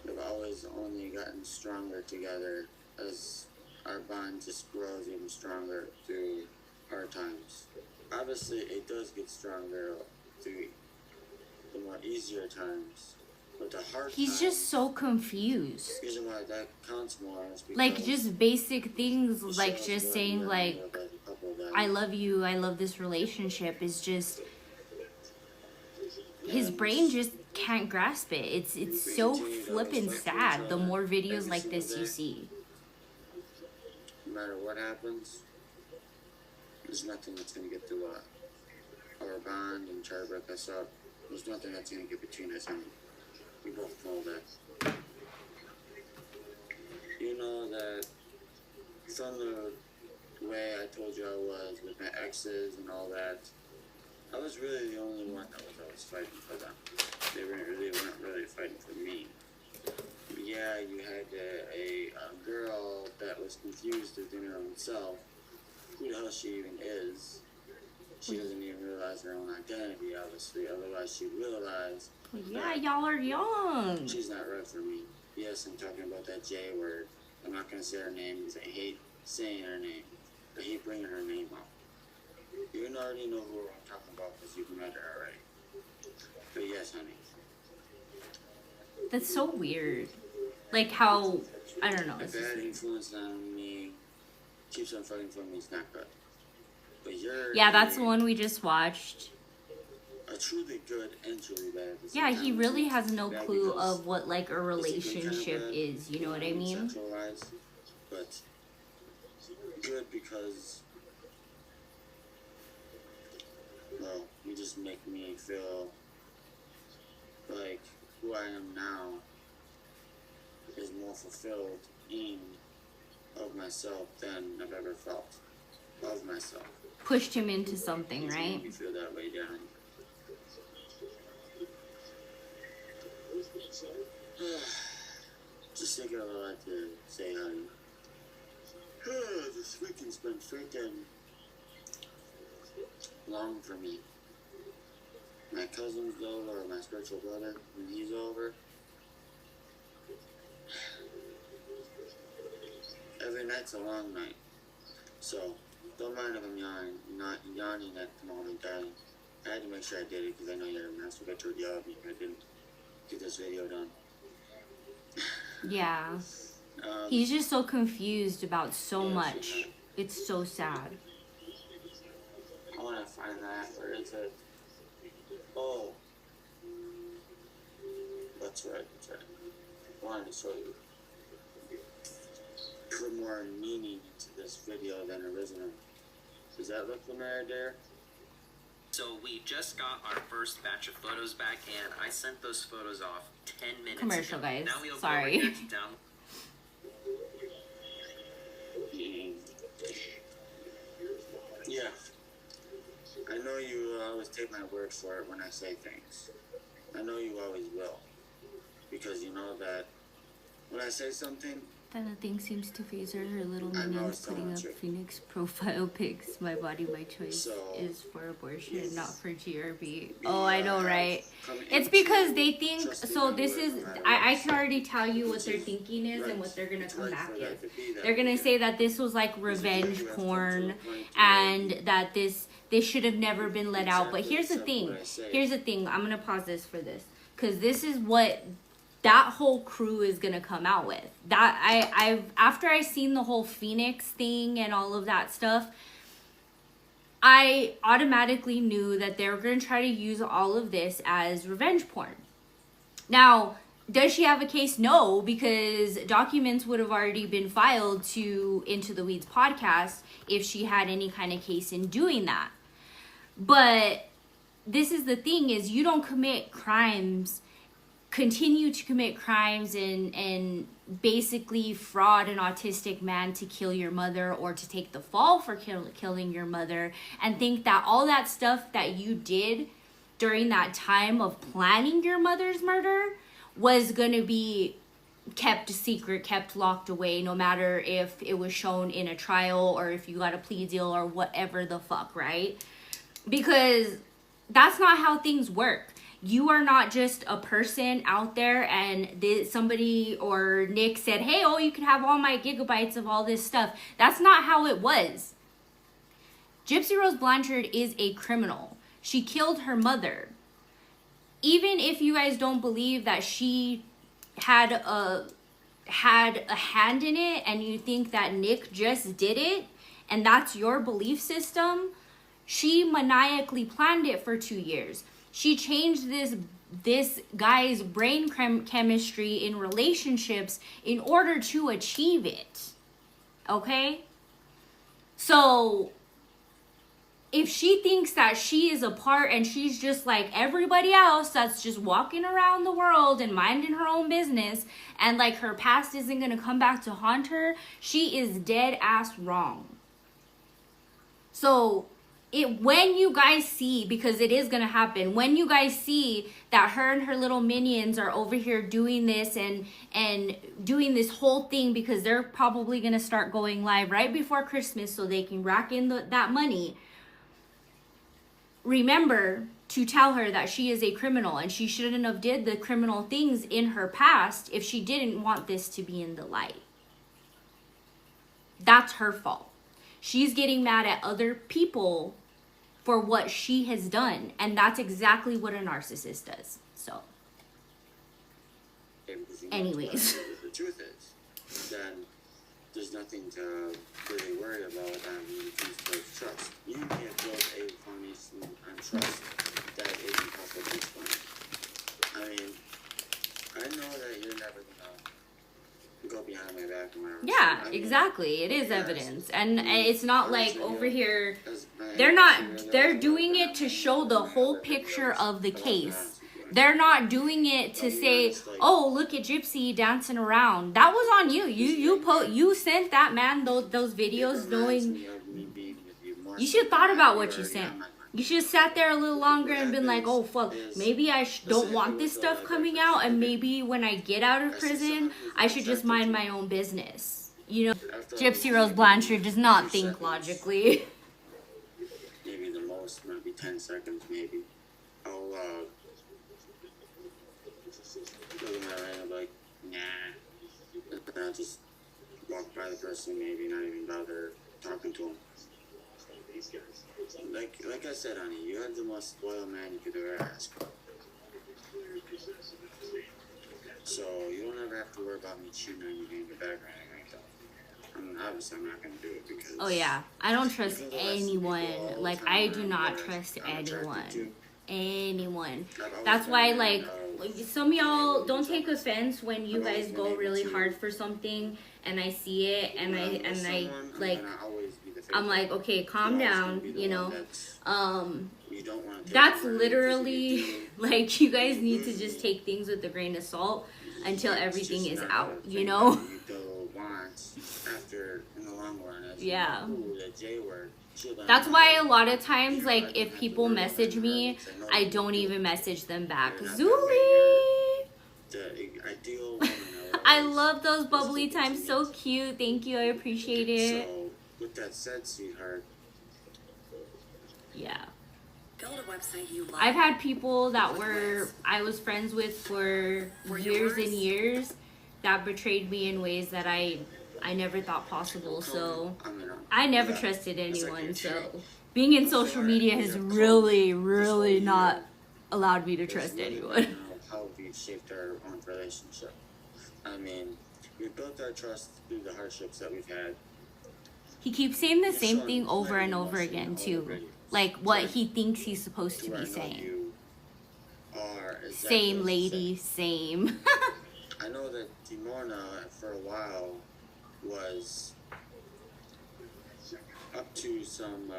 have always only gotten stronger together as our bond just grows even stronger through hard times. Obviously, it does get stronger through the more easier times, but the hard He's times, just so confused. the reason why that counts more is because Like just basic things, like just saying like, I love you, I love this relationship is just, his brain just can't grasp it. It's so flippin' sad the more videos like this you see. no matter what happens, there's nothing that's gonna get through our bond and try to break us up, there's nothing that's going to get between us, and we both know that. You know that from the way I told you I was with my exes and all that, I was really the only one that was always fighting for them. They weren't really fighting for me. Yeah, you had a girl that was confused within her own self. Who the hell she even is? She doesn't even realize her own identity, obviously. Otherwise, she'd realize. Yeah, y'all are young. She's not right for me. Yes, I'm talking about that J word. I'm not gonna say her name because I hate saying her name. I hate bringing her name up. You already know who I'm talking about because you've met her already. But yes, honey. That's so weird. Like how, I don't know. A bad influence on me keeps on fighting for me is not good. But you're... Yeah, that's the one we just watched. A truly good and truly bad. Yeah, he really has no clue of what like a relationship is, you know what I mean? But good because, well, you just make me feel like who I am now is more fulfilled in of myself than I've ever felt of myself. Pushed him into something, right? You feel that way, Darren. Just thinking of what I like to say, honey. This weekend's been freaking long for me. My cousin's over, or my spiritual brother, when he's over. Every night's a long night. So, don't mind if I'm yawning at the moment, darling. I had to make sure I did it because I know you're a masturbatory yell at me if I didn't get this video done. Yeah. He's just so confused about so much. It's so sad. I want to find that. Where is it? Oh. That's right. I wanted to show you. Put more meaning into this video than original. Does that look familiar there? So we just got our first batch of photos back, and I sent those photos off 10 minutes Commercial, ago. guys. Now we'll Sorry. Go over here to down. Yeah. I know you always take my word for it when I say things. I know you always will. Because you know that when I say something, Then the thing seems to phase her. Her little I know minions it's putting telling up the truth. Phoenix profile pics. My body, my choice So, is for abortion, yes. not for GRB. Oh, I know, right? come It's into because they think, trusting so my this word is, no matter I what. can already tell you what their Which is thinking is and right. what they're going It's to come right back for with. that to be that They're going to way. say that this was like revenge porn and that this should have never been let out. But here's the thing. Here's the thing. I'm going to pause this for this. Because this is what that whole crew is gonna come out with. That I've after I seen the whole Phoenix thing and all of that stuff, I automatically knew that they were gonna try to use all of this as revenge porn. Now, does she have a case? No, because documents would have already been filed to Into the Weeds podcast if she had any kind of case in doing that. But this is the thing, is you don't commit crimes, continue to commit crimes and basically fraud an autistic man to kill your mother or to take the fall for killing your mother and think that all that stuff that you did during that time of planning your mother's murder was going to be kept secret, kept locked away, no matter if it was shown in a trial or if you got a plea deal or whatever the fuck, right? Because that's not how things work. You are not just a person out there and somebody or Nick said, hey, oh, you can have all my gigabytes of all this stuff. That's not how it was. Gypsy Rose Blanchard is a criminal. She killed her mother. Even if you guys don't believe that she had a hand in it and you think that Nick just did it and that's your belief system, she maniacally planned it for 2 years. She changed this guy's brain chemistry in relationships in order to achieve it. Okay? So if she thinks that she is a part and she's just like everybody else that's just walking around the world and minding her own business, and like her past isn't gonna come back to haunt her, she is dead ass wrong. So when you guys see, because it is gonna happen, when you guys see that her and her little minions are over here doing this and doing this whole thing, because they're probably gonna start going live right before Christmas so they can rack in that money, remember to tell her that she is a criminal and she shouldn't have did the criminal things in her past if she didn't want this to be in the light. That's her fault. She's getting mad at other people for what she has done, and that's exactly what a narcissist does. So anyways, the truth is, then there's nothing to really worry about when it comes to trust. You can't build a foundation on trust that is impossible to explain. I mean, I know that you're never gonna go behind my back and whatever. yeah, exactly. It is evidence, and it's not like over here. They're doing it to show the whole picture of the case. They're not doing it to say, "Oh, look at Gypsy dancing around." That was on you. You sent that man those videos knowing. You should have thought about what you sent. You should have sat there a little longer and been like, "Oh fuck, maybe I don't want this stuff coming out, and maybe when I get out of prison, I should just mind my own business." You know, Gypsy Rose Blanchard does not think logically. Maybe the most, maybe 10 seconds, maybe. I'll look at my ring and be like, nah. And I'll just walk by the person, maybe not even bother talking to him. Like I said, honey, you had the most loyal man you could ever ask for. So you don't ever have to worry about me cheating on you behind your back or anything like that. I mean, obviously I'm not gonna do it because. Oh yeah, I don't trust anyone. Like I do not trust anyone. That's why, like, some of y'all don't take offense when you guys go really hard for something and I see it and I like. I'm like, okay, calm down, you know. That's literally like, you guys need to just take things with a grain of salt until everything is out, you know. Yeah. That's why a lot of times, like, if people message me, I don't even message them back. Zuli! I love those bubbly times. So cute. Thank you. I appreciate it. With that said, sweetheart. Yeah. Build a website you love. I've had people that I was friends with for years and years that betrayed me in ways that I never thought possible. So I never trusted anyone. So being in social media has really, really not allowed me to trust anyone. How we've shaped our own relationship. I mean, we built our trust through the hardships that we've had. He keeps saying the same thing over and over again, too. Like, what he thinks he's supposed to be saying. Same, lady, same. I know that Timona, for a while, was up to some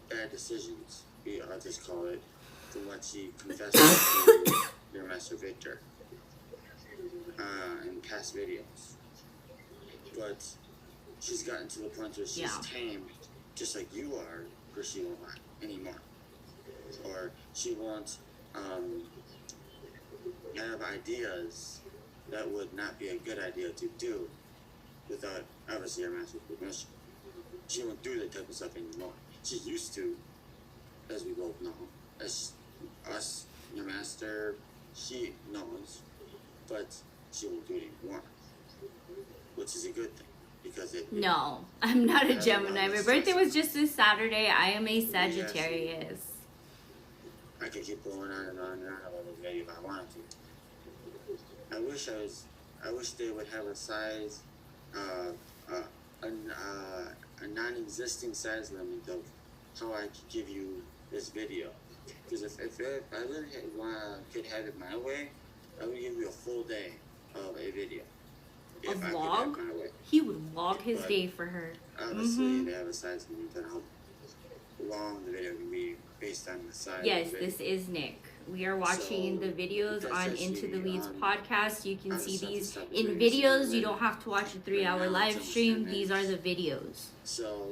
bad decisions, I'll just call it, from what she confessed to your master Victor in past videos. But she's gotten to the point where she's tame, just like you are, where she won't lie anymore. Or she won't have ideas that would not be a good idea to do without, obviously, your master's permission. She won't do that type of stuff anymore. She used to, as we both know. As us, your master, she knows, but she won't do it anymore. Which is a good thing. No, I'm not a Gemini. My birthday was just this Saturday. I am a Sagittarius. I could keep going on and on and on about this video if I wanted to. I wish they would have a size, a non-existing size limit of how I could give you this video. Because if I really could have it my way, I would give you a full day of a video. A vlog? He would vlog his day for her. Obviously, they have a size limit that long the video can be based on the size. Yes, of it. this is Nick. We are watching So, the videos that's on actually, Into the Weeds podcast. You can I see just have to these stop the in video so videos. You that don't have to watch a 3-hour right now live it's stream. almost 10 These are the minutes. videos. So,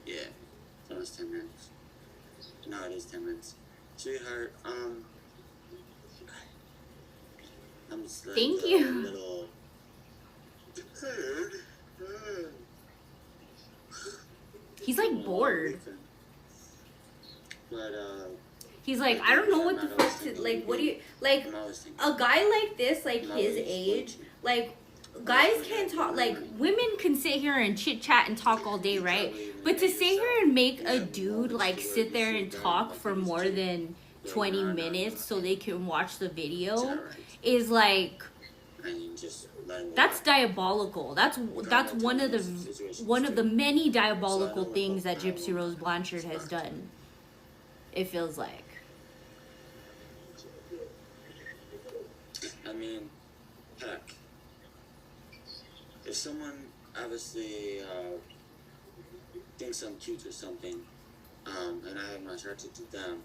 yeah, it's almost 10 minutes. No, it is 10 minutes. Sweetheart, I'm just like Thank a you. little tired. He's like bored. But, He's like, I don't know what the fuck to, like, what do you, like, I'm always thinking, a guy like this, like I'm his always age, thinking. like, guys can't talk, like, women can sit here and chit chat and talk all day, right? But to sit here and make a dude, like, sit there and talk for more than 20 minutes so they can watch the video is like, and you just let him that's diabolical. That's one of the many diabolical things that Gypsy Rose Blanchard has done. It feels like. I mean, heck, if someone obviously thinks I'm cute or something, and I have my heart to them,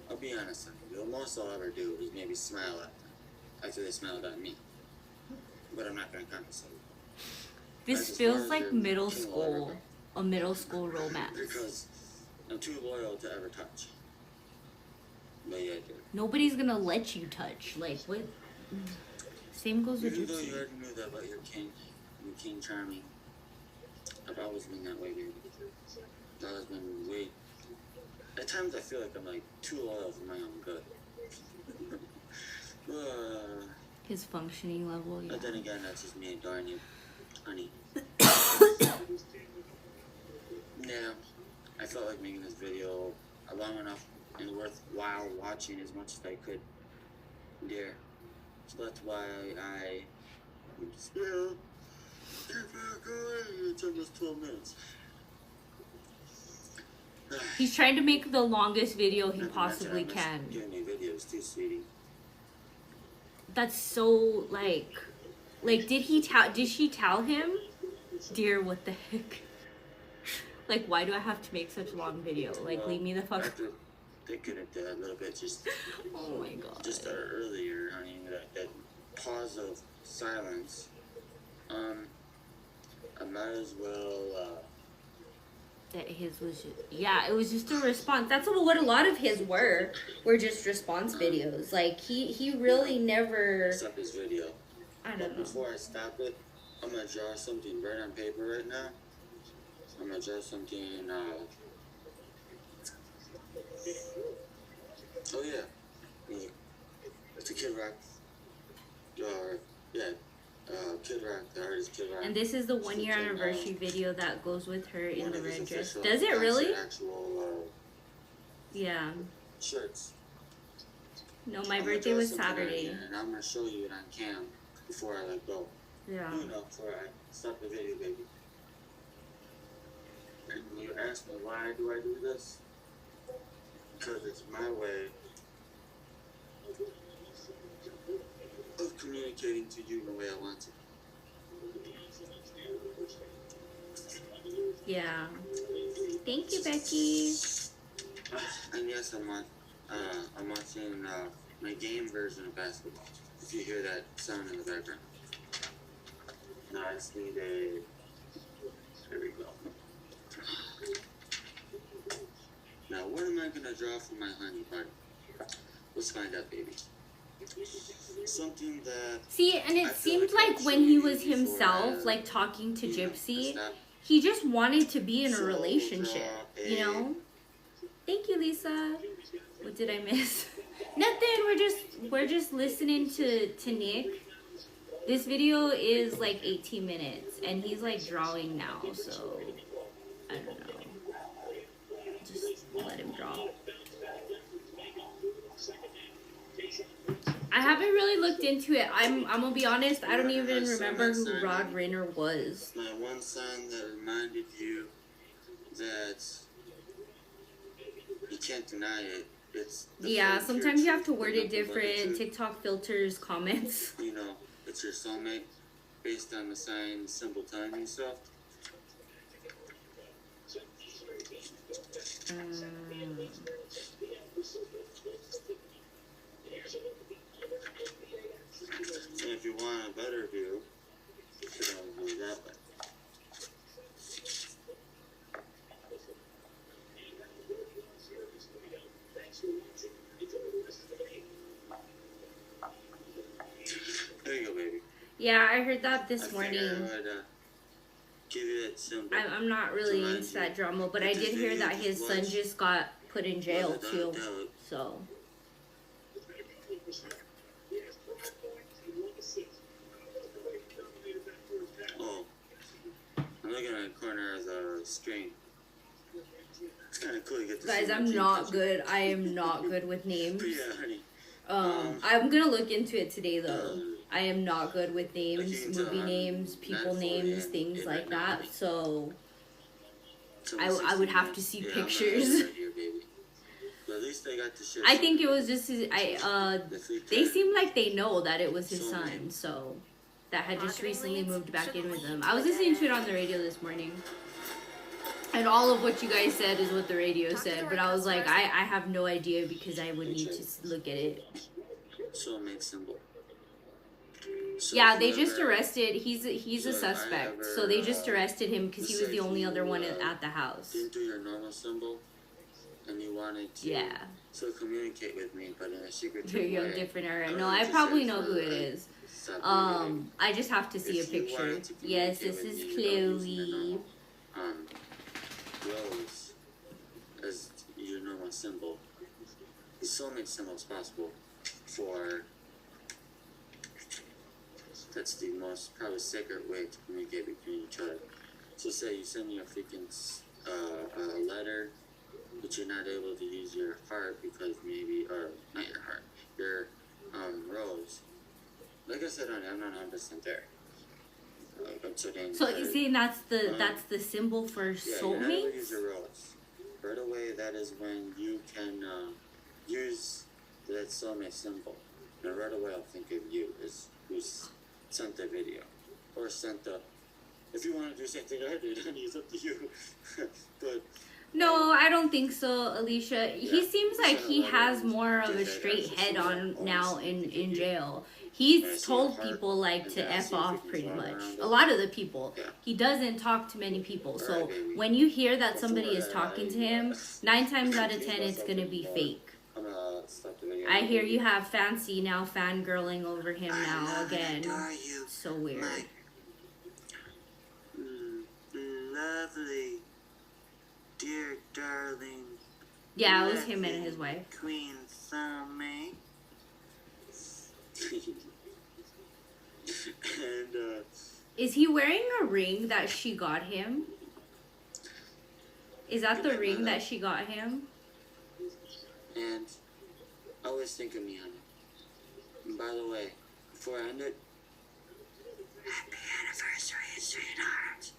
I'll be honest with you. The most I'll ever do is maybe smile at them after they smiled at me. But I'm not gonna compensate. This feels like middle school, a middle school romance. Because I'm too loyal to ever touch. But yeah, dude. Nobody's gonna let you touch. Like, what? Same goes with Even though you Gypsy. already knew that about your king, your King Charming, I've always been that way, baby. I've always been way. At times I feel like I'm like too loyal for my own good. His functioning level, yeah. But then again, that's just me adoring you, honey. Yeah, I felt like making this video long enough and worthwhile watching as much as I could, dear. So that's why I still keep it going. It's almost 12 minutes. He's trying to make the longest video he Not to possibly mention, I miss can. doing new videos too, sweetie. That's so like did she tell him, dear, what the heck? Like, why do I have to make such a long video? Like, Well, leave me the fuck. after thinking it a little bit, just Oh my god. just earlier, honey, that pause of silence. I might as well. That his was just, yeah, it was just a response. That's what a lot of his were just response videos. Like he really never. Stop this video. I But don't know. before I stop it, I'm gonna draw something right on paper right now. I'm gonna draw something. Oh yeah, it's a Kid Rock. Yeah, Kid Rock. The artist Kid Rock. And this is the 1 year anniversary video that goes with her in One the of his red dress. official Does it really? concert Actual Yeah. shirts. No, my I'm gonna birthday draw was something right Saturday. here, and I'm gonna show you it on cam before I let go. Yeah. Before I stop the video, baby. And you ask me why do I do this? Because it's my way of communicating to you the way I want to. Yeah. Thank you, Becky. And yes, I'm watching my game version of basketball. If you hear that sound in the background. Now I just need a. There we go. Now, what am I gonna draw for my honey party? Let's find out, baby. Something that. See, and it seemed like when he was himself, like talking to Gypsy, he just wanted to be in a relationship, you know? Thank you, Lisa. What did I miss? Nothing. We're just listening to Nick. This video is like 18 minutes, and he's like drawing now, so I don't know. Just let him draw. I haven't really looked into it. I'm gonna be honest. I don't even remember who Rod Rayner was. My one son that reminded you that you can't deny it. It's the Yeah, third sometimes you tier have to truth, word the it number one different. truth. TikTok filters, comments. You know, it's your soulmate based on the sign, symbol, time and stuff. And if you want a better view, you should always do that way. There you go, baby. Yeah, I heard that this I morning. figured I would give you that symbol. I'm not really to into that drama, but that I this did hear video that his son was just got put in jail without a too. doubt So Oh, I'm looking at the corner of the string. It's kind of cool to get to guys, see I'm my not teeth. good. I am not good with names. But yeah, honey. I'm gonna look into it today though. I am not good with names, Like you can tell, movie I'm names, people not names, fully things in like right now, that. honey. So So I in would 60 have to minutes, see yeah, I'm not pictures. right here, baby. But at least they got to share. I think it something. was just his, The three they times. seem like they know that it was his So son, so that had just Marketing recently leads moved back in shouldn't with lead them. to I was a listening dead to it on end. the radio this morning. And all of what you guys said is what the radio Talk to said, the but right I was like, customers. I have no idea because I would need to look at it. Soulmate symbol. So Yeah, if they you just ever- arrested. He's a so if I suspect, so ever, they just arrested him because he let's was say the only you, other one at the house. Didn't do your normal symbol, and you wanted to Yeah, still communicate with me, but in a secretive very young, way. different era. I No, wanted I to probably say know for, who it like, is. stop communicating. I just have to see a If you picture. wanted to Yes, communicate this with is me without using the Chloe. normal, rose as your normal symbol, the soulmate symbol is possible for. That's the most probably sacred way to communicate between each other. So say you send me a freaking letter, but you're not able to use your heart because maybe, or not your heart, your rose. Like I said, honey, I'm not 100% there. I'm so dang So tired. you see, that's the symbol for Yeah, you're not able to use soulmates. your rose. Right away, that is when you can use that soulmate symbol. And right away, I'll think of you as who's sent the video. Or sent the... If you want to do something I did, honey, it's up to you. But... No, I don't think so, Alicia. He Yeah, seems like sent a he letter has and more of gave a that straight access head to on your now own in video. jail. And I He's see told your heart, people like and to then I F see if off you can pretty draw much. around A it. lot of the people. Yeah. He doesn't talk to many people. So Alright, baby. when you hear that somebody is Before talking to him, 9 times out of 10 it's gonna be fake. I'm gonna stop the video. I hear you have Fancy now fangirling over him now I love and again. adore you, So weird. my lovely, dear darling. Yeah, it was him and his wife. Queen soulmate. And Is he wearing a ring that she got him? Is that the ring that she got him? and always think of me, honey. And by the way, before I end it, happy anniversary, sweetheart.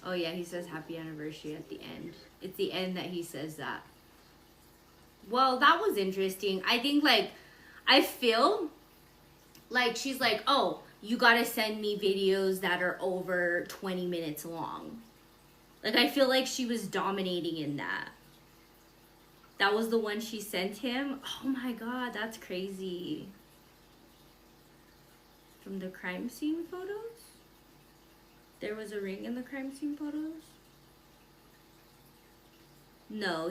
Oh yeah, he says happy anniversary at the end. It's the end that he says that. Well, that was interesting. I think I feel like she's like, oh, you gotta send me videos that are over 20 minutes long. Like, I feel like she was dominating in that. That was the one she sent him. Oh my god, that's crazy. From the crime scene photos? There was a ring in the crime scene photos? No,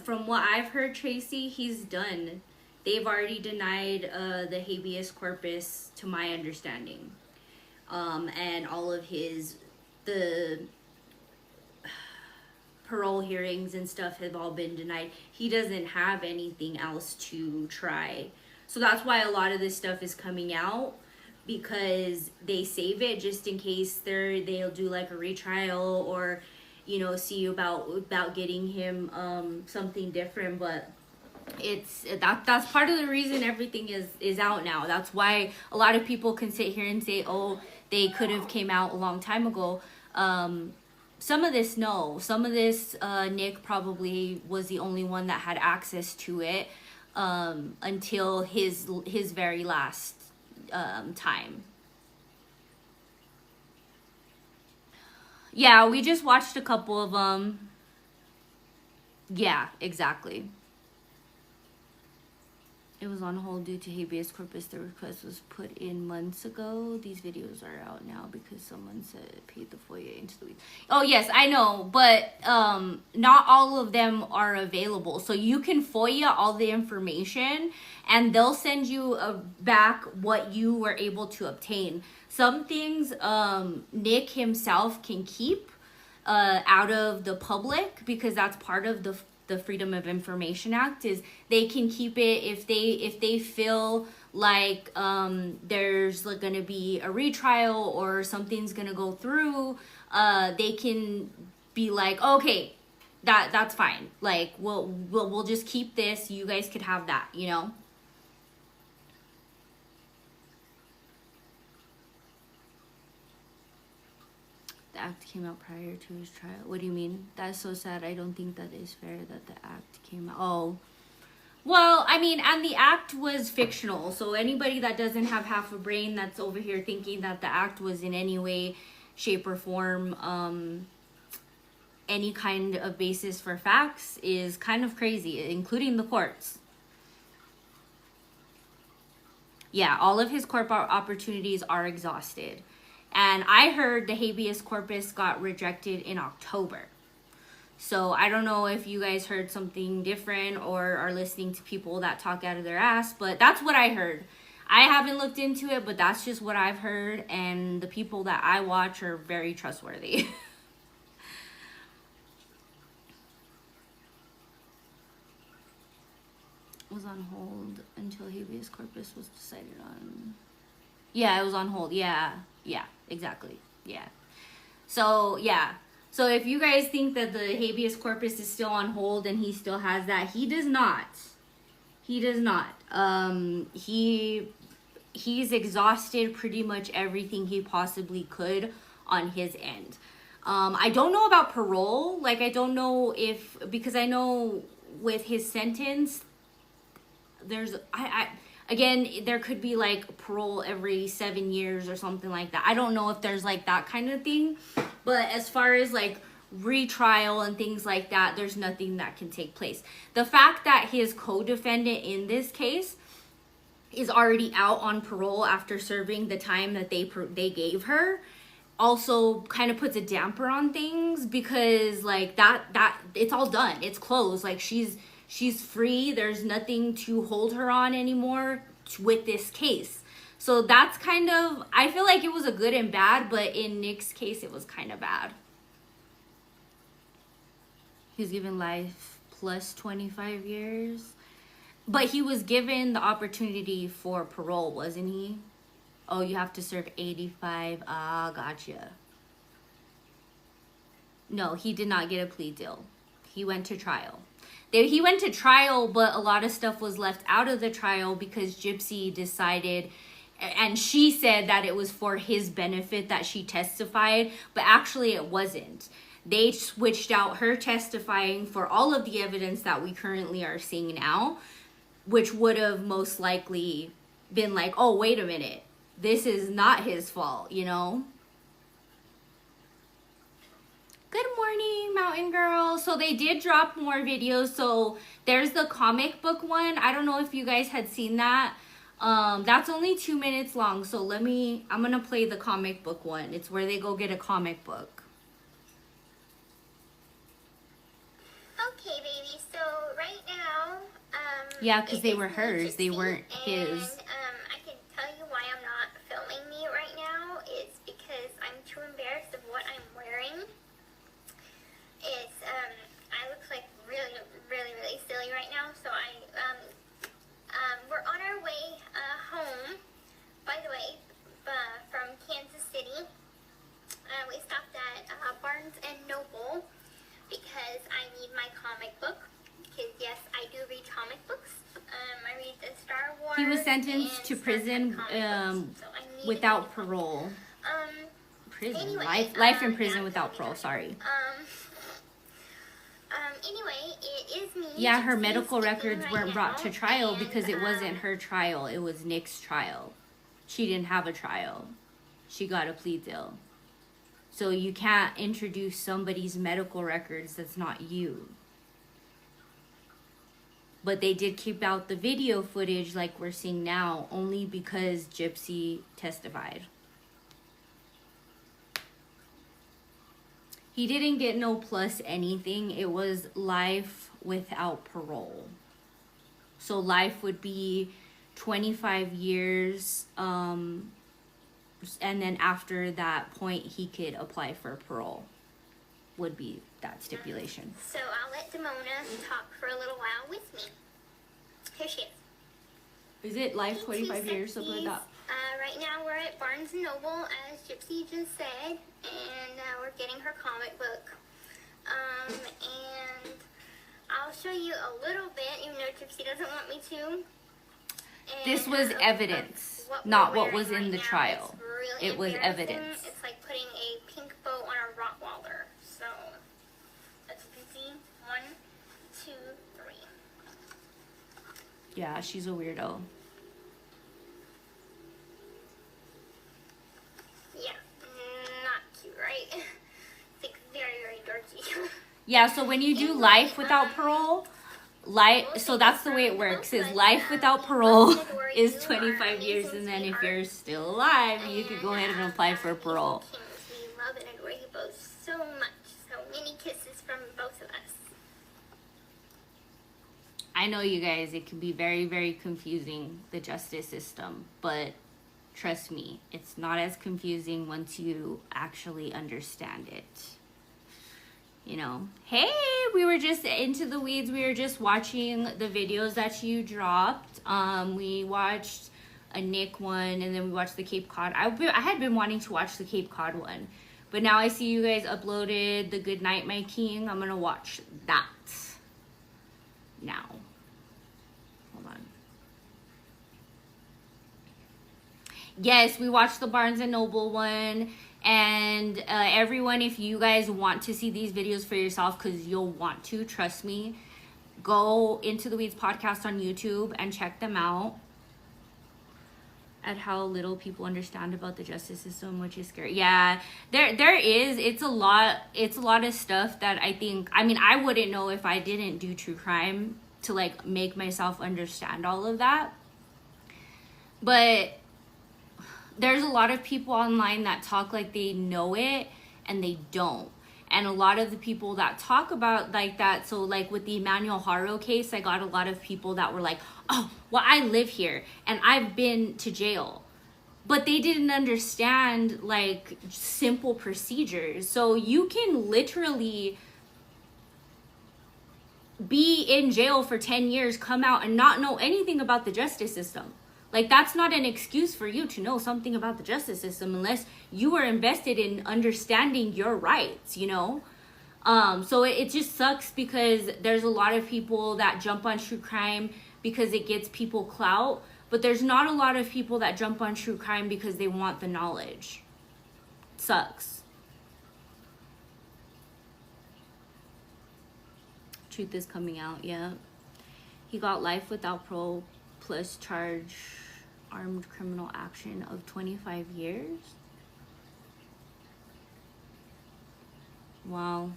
from what I've heard, Tracy, he's done. They've already denied the habeas corpus, to my understanding. And all of the parole hearings and stuff have all been denied. He doesn't have anything else to try. So that's why a lot of this stuff is coming out, because they save it just in case they'll do like a retrial, or see about getting him something different. But that's part of the reason everything is out now. That's why a lot of people can sit here and say, oh, they could have came out a long time ago. Some of this, no. Some of this, Nick probably was the only one that had access to it until his very last time. Yeah, we just watched a couple of them. Yeah, exactly. It was on hold due to habeas corpus. The request was put in months ago. These videos are out now because someone said it paid the FOIA into the week. Oh yes, I know, but not all of them are available. So you can FOIA all the information, and they'll send you back what you were able to obtain. Some things Nick himself can keep out of the public because that's part of the Freedom of Information Act. Is they can keep it if they feel like there's like going to be a retrial or something's going to go through. They can be like, okay, that's fine. Like we'll just keep this. You guys could have that, you know. The act came out prior to his trial. What do you mean? That's so sad. I don't think that is fair that the act came out. Oh, well, I mean, and the act was fictional. So anybody that doesn't have half a brain that's over here thinking that the act was in any way, shape, or form any kind of basis for facts is kind of crazy, including the courts. Yeah, all of his court opportunities are exhausted. And I heard the habeas corpus got rejected in October. So I don't know if you guys heard something different or are listening to people that talk out of their ass, but that's what I heard. I haven't looked into it, but that's just what I've heard. And the people that I watch are very trustworthy. Was on hold until habeas corpus was decided on. Yeah, it was on hold. Yeah, exactly. Yeah. So, yeah. So if you guys think that the habeas corpus is still on hold and he still has that, he does not. He does not. He's exhausted pretty much everything he possibly could on his end. I don't know about parole. Like, I don't know if, because I know with his sentence, there's, again, there could be like parole every 7 years or something like that. I don't know if there's like that kind of thing. But as far as like retrial and things like that, there's nothing that can take place. The fact that his co-defendant in this case is already out on parole after serving the time that they gave her also kind of puts a damper on things, because like that it's all done. It's closed. Like she's free. There's nothing to hold her on anymore with this case. So that's kind of, I feel like it was a good and bad, but in Nick's case, it was kind of bad. He was given life plus 25 years. But he was given the opportunity for parole, wasn't he? Oh, you have to serve 85. Ah, gotcha. No, he did not get a plea deal. He went to trial. He went to trial, but a lot of stuff was left out of the trial because Gypsy decided, and she said that it was for his benefit that she testified, but actually it wasn't. They switched out her testifying for all of the evidence that we currently are seeing now, which would have most likely been like, oh, wait a minute, this is not his fault, you know? Good morning, Mountain Girl. So they did drop more videos. So there's the comic book one. I don't know if you guys had seen that. That's only 2 minutes long. So I'm going to play the comic book one. It's where they go get a comic book. Okay, baby. So right now, yeah, because they were hers. They weren't his. And I can tell you why I'm not filming me right now. It's because I'm too embarrassed of what I'm wearing. It's I look like really, really, really silly right now. So we're on our way home. By the way, from Kansas City. We stopped at Barnes and Noble because I need my comic book. Because yes, I do read comic books. I read the Star Wars. He was sentenced to prison without parole. Prison, anyway, life in prison without parole. Sorry. Anyway, it is me. Yeah, her medical records weren't brought to trial because it wasn't her trial. It was Nick's trial. She didn't have a trial. She got a plea deal. So you can't introduce somebody's medical records that's not you. But they did keep out the video footage like we're seeing now only because Gypsy testified. He didn't get no plus anything. It was life without parole. So life would be 25 years. And then after that point, he could apply for parole. Would be that stipulation. So I'll let Demona talk for a little while with me. Here she is. Is it life 25 years, something like that? Right now we're at Barnes & Noble, as Gypsy just said, and we're getting her comic book. And I'll show you a little bit, even though Gypsy doesn't want me to. And, This was evidence, not what was in the trial. Really it was embarrassing. evidence. It's like putting a pink bow on a Rottweiler. So, as you can see, 1, 2, 3. Yeah, she's a weirdo. Yeah, not cute, right? It's like very, very dirty. Yeah, so when you do life without parole, so that's the way it works, is life without parole is 25 years, and then if you're still alive, you could go ahead and apply for parole. We love and adore you both so much. So many kisses from both of us. I know, you guys, it can be very, very confusing, the justice system, but trust me, it's not as confusing once you actually understand it. You know, hey, we were just into the weeds. We were just watching the videos that you dropped. We watched a Nick one, and then we watched the Cape Cod. I had been wanting to watch the Cape Cod one, but now I see you guys uploaded the Good Night, My King. I'm gonna watch that now. Hold on. Yes, we watched the Barnes & Noble one. And everyone, if you guys want to see these videos for yourself, because you'll want to, trust me, go into the Weeds podcast on YouTube and check them out. At how little people understand about the justice system, which is scary. Yeah, there is. It's a lot of stuff that I think, I mean, I wouldn't know if I didn't do true crime to like make myself understand all of that. But there's a lot of people online that talk like they know it and they don't. And a lot of the people that talk about like that, so like with the Emmanuel Haro case, I got a lot of people that were like, oh, well, I live here and I've been to jail. But they didn't understand like simple procedures. So you can literally be in jail for 10 years, come out and not know anything about the justice system. Like, that's not an excuse for you to know something about the justice system unless you are invested in understanding your rights, you know? So it just sucks because there's a lot of people that jump on true crime because it gets people clout, but there's not a lot of people that jump on true crime because they want the knowledge. It sucks. Truth is coming out, yeah. He got life without parole plus charge armed criminal action of 25 years. Wow.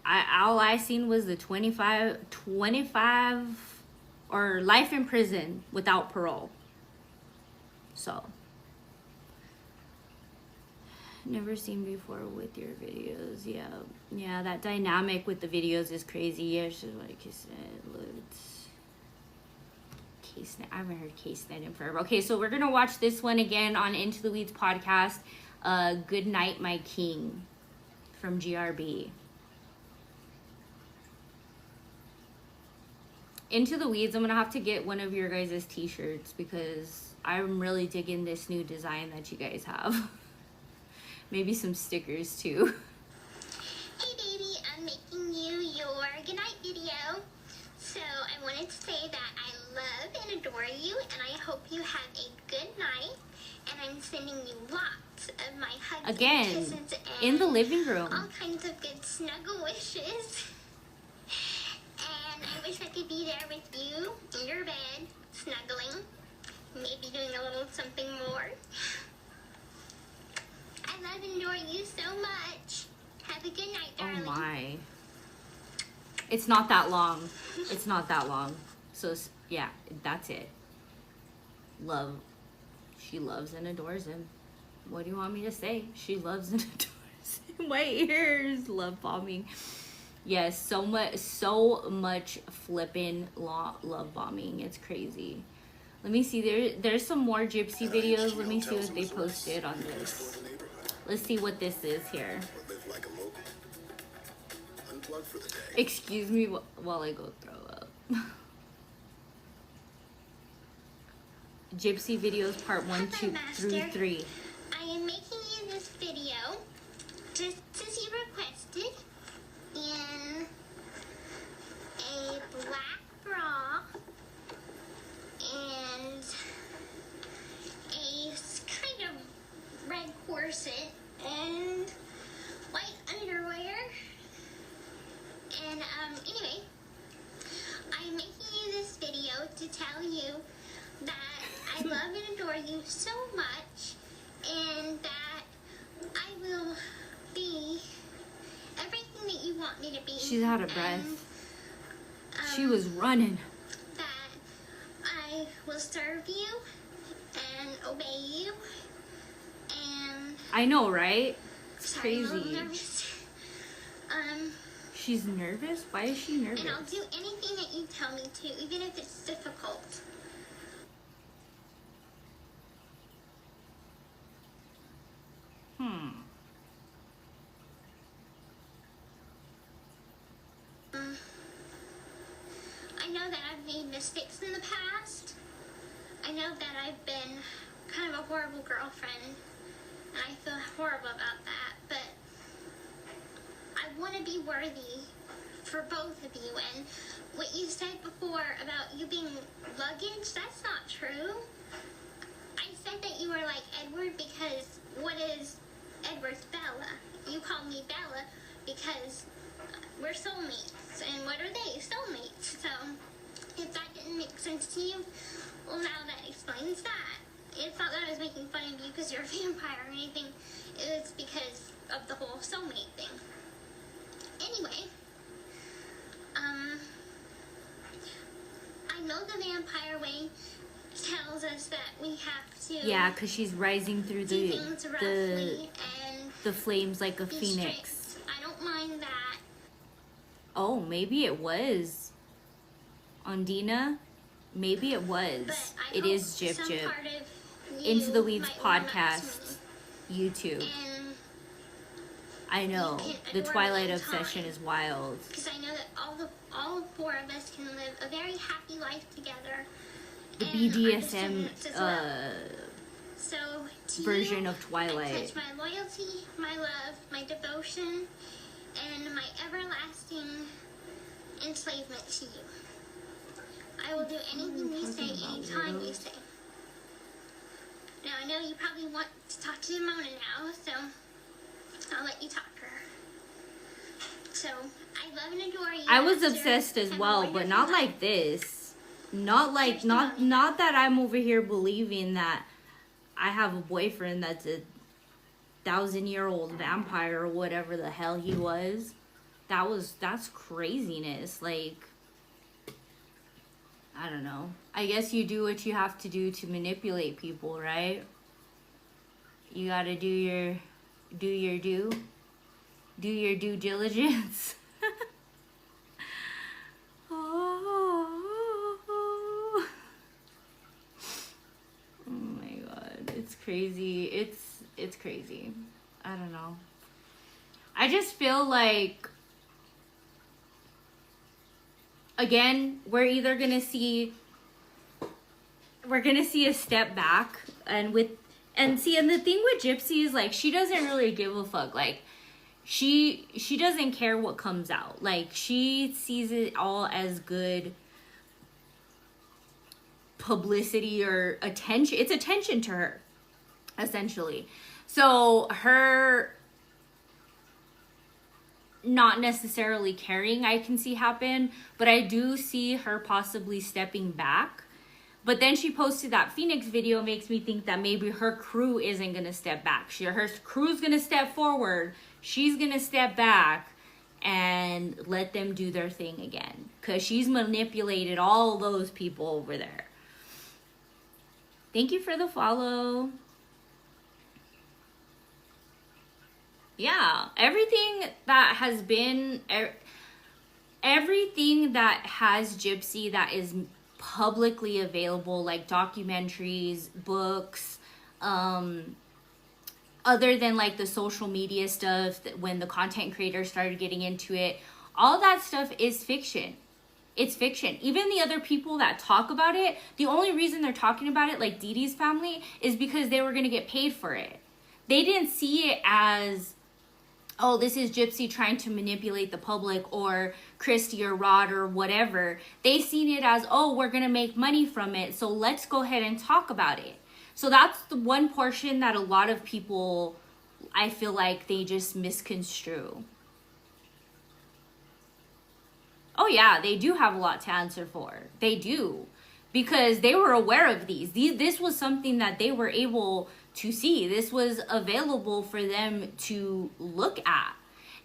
All I seen was the 25 or life in prison without parole. So never seen before with your videos. Yeah, that dynamic with the videos is crazy. Yeah, it's just like you said, loads. I haven't heard Case Night in forever. Okay, so we're gonna watch this one again on Into the Weeds podcast. Good Night, My King from GRB. Into the Weeds, I'm gonna have to get one of your guys' t-shirts because I'm really digging this new design that you guys have. Maybe some stickers too. Hey baby, I'm making you your goodnight video. So I wanted to say that I love and adore you, and I hope you have a good night. And I'm sending you lots of my hugs again, and kisses and in the living room. all kinds of good snuggle wishes. And I wish I could be there with you in your bed, snuggling, maybe doing a little something more. I love love and adore you so much. Have a good night, Oh darling. my. It's not that long. It's not that long. So yeah, that's it. Love. She loves and adores him. What do you want me to say? She loves and adores him. My ears. Love bombing. Yes, so much flippin' love bombing. It's crazy. Let me see. There's some more gypsy videos. Let me see what they posted on this. Let's see what this is here. Excuse me while I go throw up. Gypsy videos part 1, 2 through 3. I am making you this video just as you requested in a black bra and a kind of red corset and white underwear. And anyway, I'm making you this video to tell you that I love and adore you so much, and that I will be everything that you want me to be. She's out of breath. And, She was running. That I will serve you and obey you. And I know, right? It's sorry, I'm a little crazy. nervous. She's nervous? Why is she nervous? And I'll do anything that you tell me to, even if it's difficult. I know that I've made mistakes in the past. I know that I've been kind of a horrible girlfriend, and I feel horrible about that, but I want to be worthy for both of you. And what you said before about you being luggage, that's not true. I said that you were like Edward because what is Edward's Bella? You call me Bella because we're soulmates. And what are they? Soulmates. So if that didn't make sense to you, well, now that explains that. It's not that I was making fun of you because you're a vampire or anything. It was because of the whole soulmate thing. Anyway, I know the vampire way tells us that we have to Yeah, because she's rising through do things roughly and the flames like a be phoenix. strict. I don't mind that. Oh, maybe it was. Ondina? Maybe it was. But I It hope is Jip some Jip. part of you Into the Weeds might warm up to podcast, YouTube. me. And I know. you can The adore Twilight me in obsession time. is wild. Because I know that all four of us can live a very happy life together. The And I'm BDSM students as well. So to version you, of Twilight. I pledge my loyalty, my love, my devotion, and my everlasting enslavement to you. I will do anything you say, anytime you say. Now I know you probably want to talk to Mona now, so I'll let you talk to her. So I love and adore you. I was Esther. obsessed as Have a well, but wonderful not life. like this. Not that I'm over here believing that I have a boyfriend that's a 1,000-year-old vampire or whatever the hell he was. That's craziness. Like, I don't know. I guess you do what you have to do to manipulate people, right? You gotta do your due diligence. Oh my god, it's crazy. It's crazy. I don't know. I just feel like, again, we're gonna see a step back, and the thing with Gypsy is like she doesn't really give a fuck. Like she doesn't care what comes out. Like she sees it all as good publicity or attention. It's attention to her, essentially. So her not necessarily caring, I can see happen, but I do see her possibly stepping back But then she posted that Phoenix video, makes me think that maybe her crew isn't going to step back. Her crew's going to step forward. She's going to step back and let them do their thing again. Because she's manipulated all those people over there. Thank you for the follow. Yeah, everything that has been... Everything that has Gypsy that is publicly available, like documentaries, books, other than like the social media stuff, when the content creators started getting into it, all that stuff is fiction. It's fiction. Even the other people that talk about it, the only reason they're talking about it, like Dee Dee's family, is because they were going to get paid for it. They didn't see it as, oh, this is Gypsy trying to manipulate the public, or Christy or Rod or whatever. They seen it as, oh, we're going to make money from it, so let's go ahead and talk about it. So that's the one portion that a lot of people, I feel like they just misconstrue. Oh yeah, they do have a lot to answer for. They do. Because they were aware of these. This was something that they were able to see. This was available for them to look at.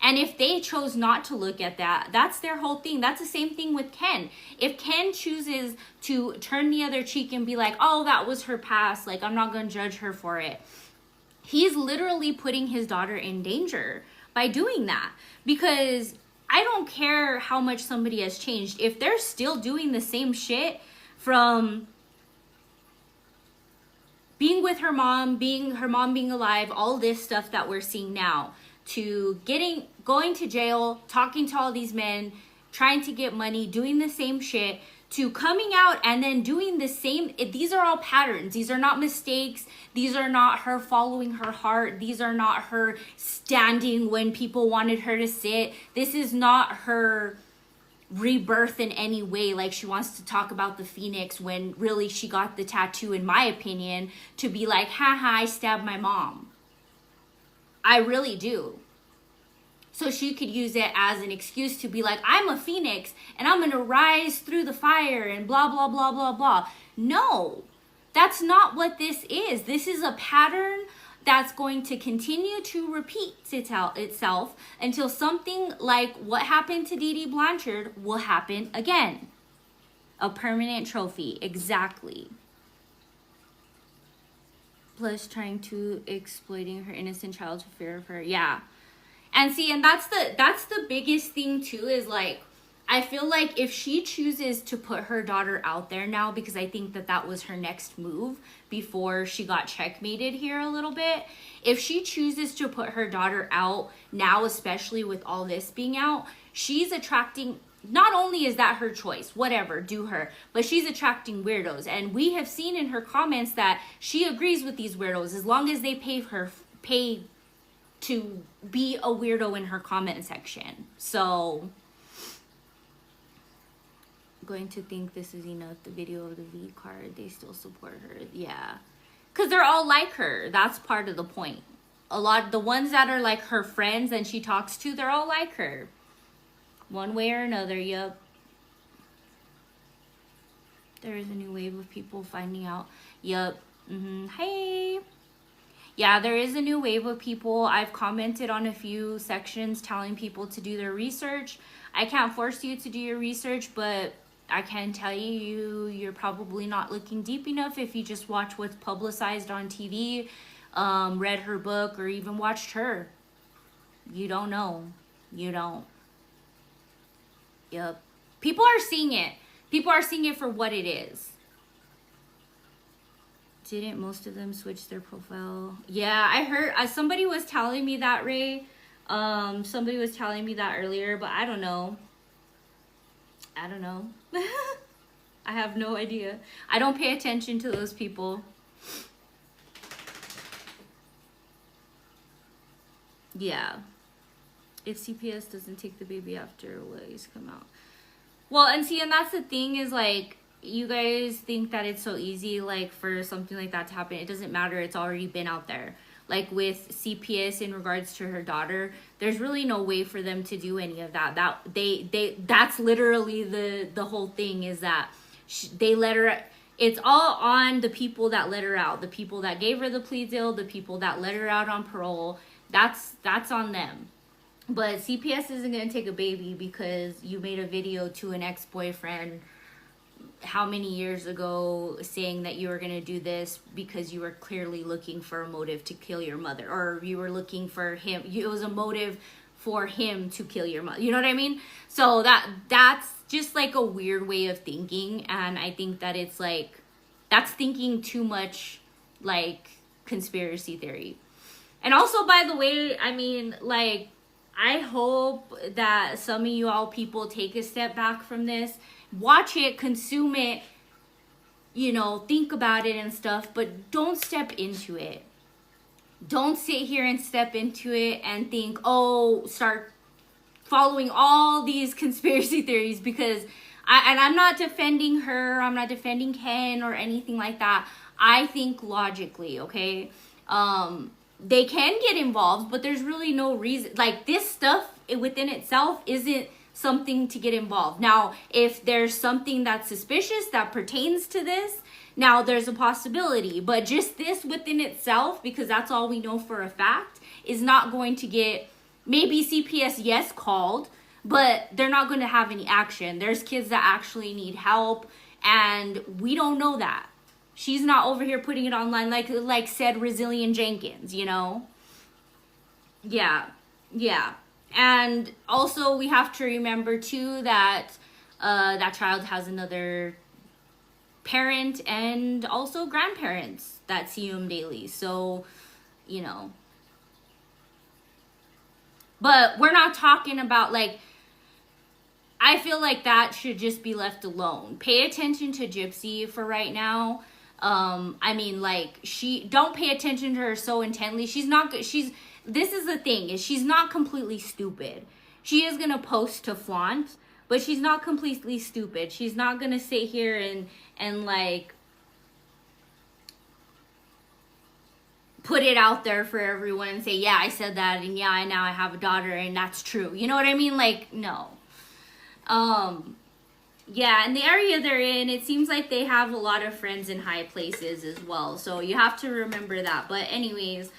And if they chose not to look at that, that's their whole thing. That's the same thing with Ken. If Ken chooses to turn the other cheek and be like, oh, that was her past, like, I'm not going to judge her for it, he's literally putting his daughter in danger by doing that. Because I don't care how much somebody has changed. If they're still doing the same shit from being with her mom being alive, all this stuff that we're seeing now, to going to jail, talking to all these men, trying to get money, doing the same shit, to coming out and then doing the same. These are all patterns. These are not mistakes. These are not her following her heart. These are not her standing when people wanted her to sit. This is not her rebirth in any way, like she wants to talk about the Phoenix when really she got the tattoo, in my opinion, to be like, haha, I stabbed my mom. I really do. So she could use it as an excuse to be like, I'm a Phoenix and I'm going to rise through the fire and blah, blah, blah, blah, blah. No, that's not what this is. This is a pattern that's going to continue to repeat itself until something like what happened to Dee Dee Blanchard will happen again. A permanent trophy, exactly. Plus trying to exploiting her innocent child to fear of her. Yeah. And see, and that's the biggest thing too, is like, I feel like if she chooses to put her daughter out there now, because I think that was her next move before she got checkmated here a little bit. If she chooses to put her daughter out now, especially with all this being out, she's attracting, not only is that her choice, whatever, do her, but she's attracting weirdos. And we have seen in her comments that she agrees with these weirdos as long as they pay to be a weirdo in her comment section. So going to think this is enough. The video of the V card, they still support her. Yeah, because they're all like her. That's part of the point. A lot, the ones that are like her friends and she talks to, they're all like her, one way or another. Yup. There is a new wave of people finding out. Yup. Hey. Yeah, there is a new wave of people. I've commented on a few sections telling people to do their research. I can't force you to do your research, but I can tell you're probably not looking deep enough if you just watch what's publicized on TV, read her book, or even watched her. You don't know. You don't. Yep. People are seeing it. People are seeing it for what it is. Didn't most of them switch their profile? Yeah, I heard somebody was telling me that, Ray. Somebody was telling me that earlier, but I don't know. I don't know. I have no idea. I don't pay attention to those people. Yeah. If CPS doesn't take the baby after, will it come out? Well, and see, and that's the thing is, like, you guys think that it's so easy, like, for something like that to happen. It doesn't matter. It's already been out there. Like with CPS in regards to her daughter, there's really no way for them to do any of that. That's literally the whole thing, is that they let her, It's all on the people that let her out, the people that gave her the plea deal, the people that let her out on parole. That's on them. But CPS isn't going to take a baby because you made a video to an ex-boyfriend how many years ago saying that you were going to do this because you were clearly looking for a motive to kill your mother, or you were looking for him. It was a motive for him to kill your mother. You know what I mean? So that's just like a weird way of thinking. And I think that it's like, that's thinking too much like conspiracy theory. And also, by the way, I mean, like, I hope that some of you all people take a step back from this, watch it, consume it, you know, think about it and stuff, but don't step into it. Don't sit here and step into it and think, oh, start following all these conspiracy theories, because I'm not defending her, I'm not defending Ken or anything like that. I think logically, okay? They can get involved, but there's really no reason. Like, this stuff within itself isn't something to get involved. Now, if there's something that's suspicious that pertains to this, now there's a possibility. But just this within itself, because that's all we know for a fact, is not going to get, maybe CPS, yes, called, but they're not going to have any action. There's kids that actually need help, and we don't know that. She's not over here putting it online like said Resilient Jenkins, you know? Yeah. And also we have to remember too that that child has another parent and also grandparents that see him daily. So, you know. But we're not talking about, like, I feel like that should just be left alone. Pay attention to Gypsy for right now. I mean, like, don't pay attention to her so intently. This is the thing, is she's not completely stupid. She is gonna post to flaunt, but she's not completely stupid. She's not gonna sit here and like put it out there for everyone and say, yeah, I said that, and yeah, now I have a daughter and that's true. You know what I mean? Like, no. Yeah, and the area they're in, it seems like they have a lot of friends in high places as well. So you have to remember that. But anyways,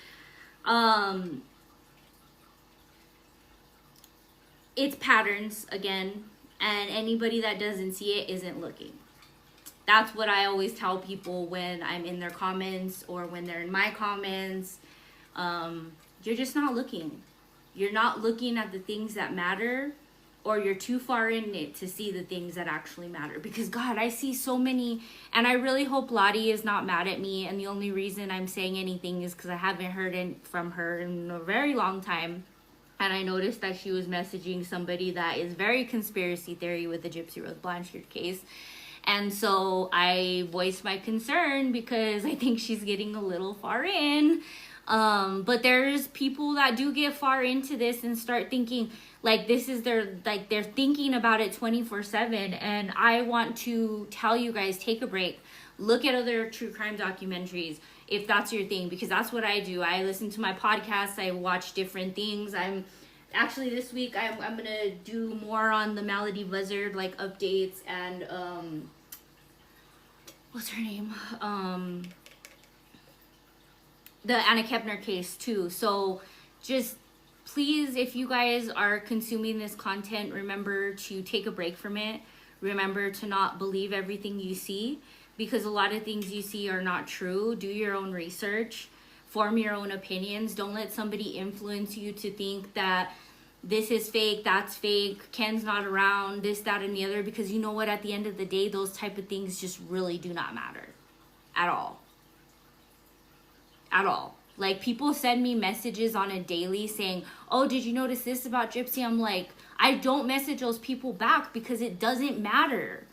it's patterns again. And anybody that doesn't see it isn't looking. That's what I always tell people when I'm in their comments or when they're in my comments. You're just not looking. You're not looking at the things that matter. Or you're too far in it to see the things that actually matter. Because, God, I see so many, and I really hope Lottie is not mad at me, and the only reason I'm saying anything is because I haven't heard from her in a very long time, and I noticed that she was messaging somebody that is very conspiracy theory with the Gypsy Rose Blanchard case, and so I voiced my concern because I think she's getting a little far in. But there's people that do get far into this and start thinking like this is they're thinking about it 24/7. And I want to tell you guys, take a break, look at other true crime documentaries if that's your thing, because that's what I do. I listen to my podcasts, I watch different things. I'm actually this week I'm gonna do more on the Malady Buzzard, like updates, and what's her name, the Anna Kepner case too. So just please, if you guys are consuming this content, remember to take a break from it. Remember to not believe everything you see, because a lot of things you see are not true. Do your own research, form your own opinions. Don't let somebody influence you to think that this is fake, that's fake, Ken's not around, this, that, and the other, because you know what, at the end of the day, those type of things just really do not matter at all. At all. Like, people send me messages on a daily saying, oh, did you notice this about Gypsy? I'm like, I don't message those people back because it doesn't matter.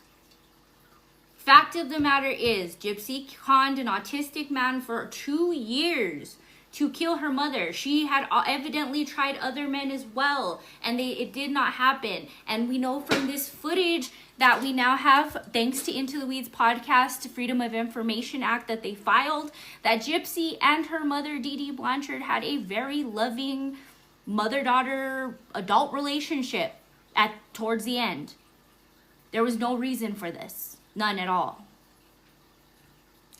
Fact of the matter is, Gypsy conned an autistic man for 2 years to kill her mother. She had evidently tried other men as well, and it did not happen. And we know from this footage that we now have, thanks to Into the Weeds podcast, Freedom of Information Act that they filed, that Gypsy and her mother, Dee Dee Blanchard, had a very loving mother-daughter adult relationship towards the end. There was no reason for this. None at all.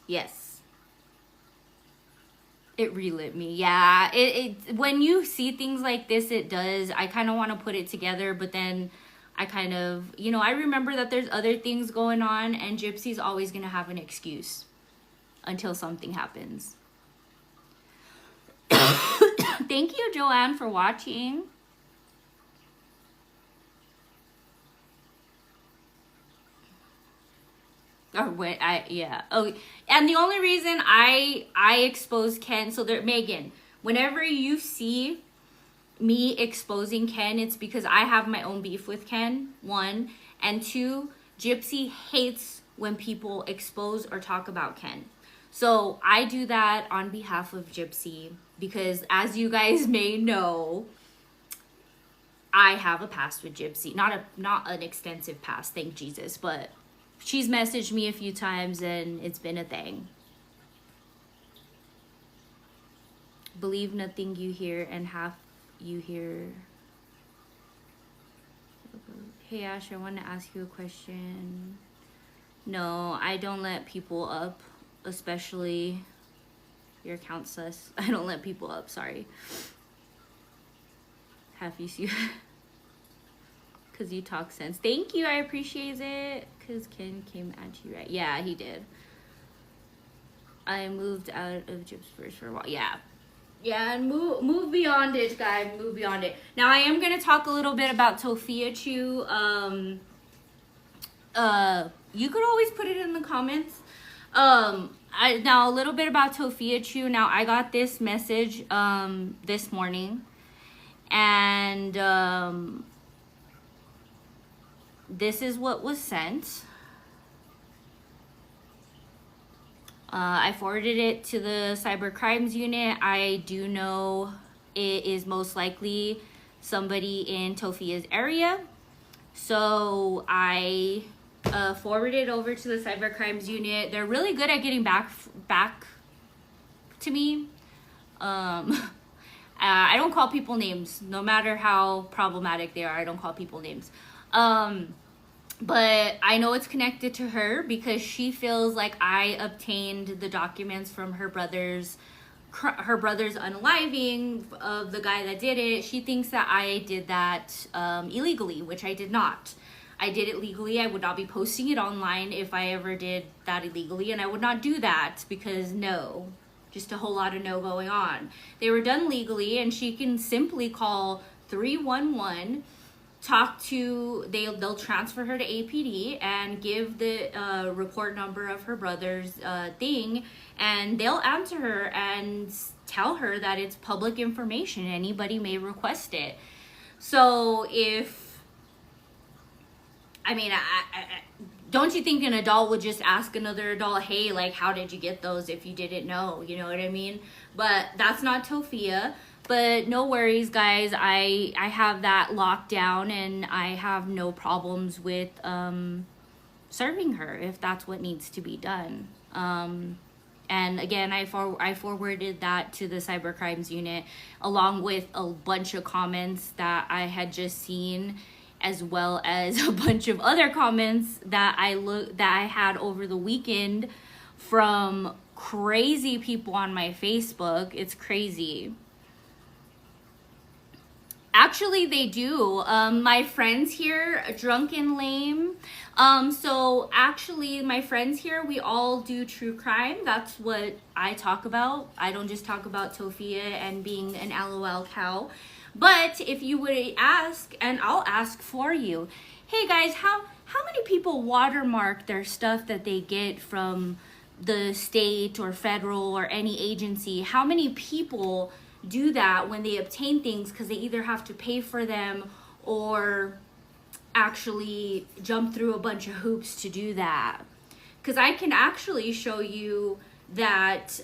Yes. It relit me. Yeah. It when you see things like this, it does. I kind of want to put it together, but then I kind of, you know, I remember that there's other things going on, and Gypsy's always going to have an excuse until something happens. Thank you, Joanne, for watching. Or what? Yeah. Oh, and the only reason I expose Ken, so there, Megan, whenever you see me exposing Ken, it's because I have my own beef with Ken, 1, and 2, Gypsy hates when people expose or talk about Ken. So I do that on behalf of Gypsy because, as you guys may know, I have a past with Gypsy. Not an extensive past, thank Jesus, but she's messaged me a few times and it's been a thing. Believe nothing you hear and half you hear. Hey Ash, I want to ask you a question. No, I don't let people up, especially your account sus. I don't let people up, sorry. Half you see. Because you talk sense. Thank you, I appreciate it. Because Ken came at you, right? Yeah, he did. I moved out of Gyp's first for a while. Yeah. Yeah, and move beyond it, guys. Move beyond it. Now, I am going to talk a little bit about Tophia Chu. You could always put it in the comments. Now, a little bit about Tophia Chu. Now, I got this message this morning. And this is what was sent. I forwarded it to the cyber crimes unit. I do know it is most likely somebody in Tophia's area. So I forwarded it over to the cyber crimes unit. They're really good at getting back to me. I don't call people names, no matter how problematic they are. I don't call people names. But I know it's connected to her because she feels like I obtained the documents from her brother's unaliving of the guy that did it. She thinks that I did that illegally, which I did not. I did it legally. I would not be posting it online if I ever did that illegally, and I would not do that because no. Just a whole lot of no going on. They were done legally, and she can simply call 311, talk to, they'll transfer her to APD and give the report number of her brother's thing, and they'll answer her and tell her that it's public information. Anybody may request it. So if, I mean, don't you think an adult would just ask another adult, hey, like, how did you get those if you didn't know? You know what I mean? But that's not Tophia. But no worries, guys. I have that locked down, and I have no problems with serving her if that's what needs to be done. And again, I forwarded that to the cyber crimes unit along with a bunch of comments that I had just seen, as well as a bunch of other comments that I had over the weekend from crazy people on my Facebook. It's crazy. Actually, they do. My friends here, Drunk and Lame. So actually, my friends here, we all do true crime. That's what I talk about. I don't just talk about Tophia and being an LOL cow. But if you would ask, and I'll ask for you, hey guys, how many people watermark their stuff that they get from the state or federal or any agency? How many people do that when they obtain things because they either have to pay for them or actually jump through a bunch of hoops to do that? Because I can actually show you that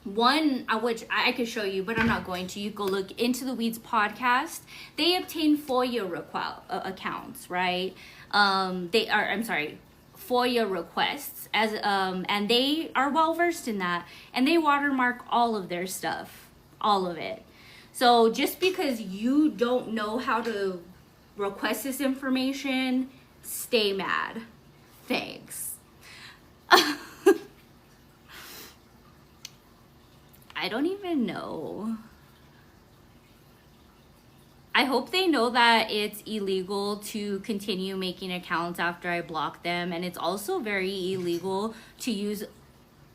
one, which I could show you, but I'm not going to. You go look into the Weeds podcast. They obtain FOIA accounts, right? FOIA requests, as and they are well versed in that, and they watermark all of their stuff, all of it. So just because you don't know how to request this information, stay mad. Thanks. I don't even know. I hope they know that it's illegal to continue making accounts after I block them. And it's also very illegal to use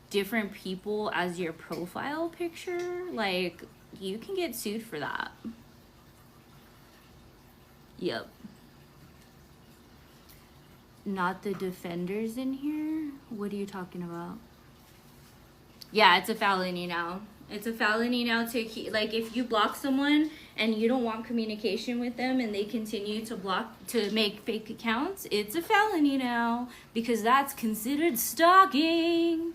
different people as your profile picture. Like, you can get sued for that. Yep. Not the defenders in here? What are you talking about? Yeah, it's a felony now. It's a felony now to keep, like, if you block someone and you don't want communication with them and they continue to make fake accounts, it's a felony now because that's considered stalking.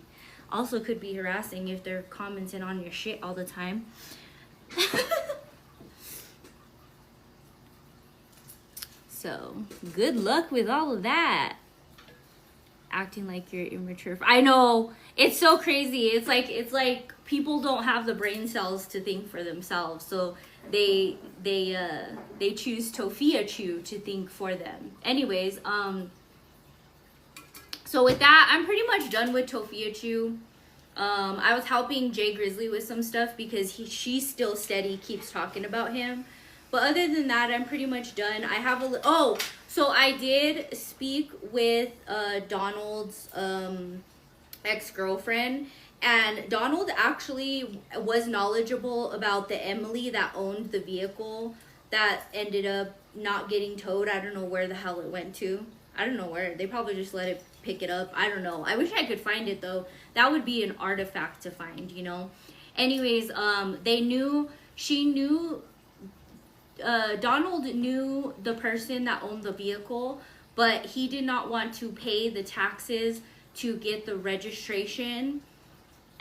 Also could be harassing if they're commenting on your shit all the time. So, good luck with all of that. Acting like you're immature. I know, it's so crazy. It's like people don't have the brain cells to think for themselves, so they choose Tofia Chew to think for them. Anyways, so with that, I'm pretty much done with Tofia Chew. I was helping Jay Grizzly with some stuff because she's still steady, keeps talking about him. But other than that, I'm pretty much done. I have so I did speak with Donald's ex-girlfriend, and Donald actually was knowledgeable about the Emily that owned the vehicle that ended up not getting towed. I don't know where the hell it went to. I don't know where. They probably just let it pick it up. I don't know. I wish I could find it though. That would be an artifact to find, you know. Anyways, Donald knew the person that owned the vehicle, but he did not want to pay the taxes to get the registration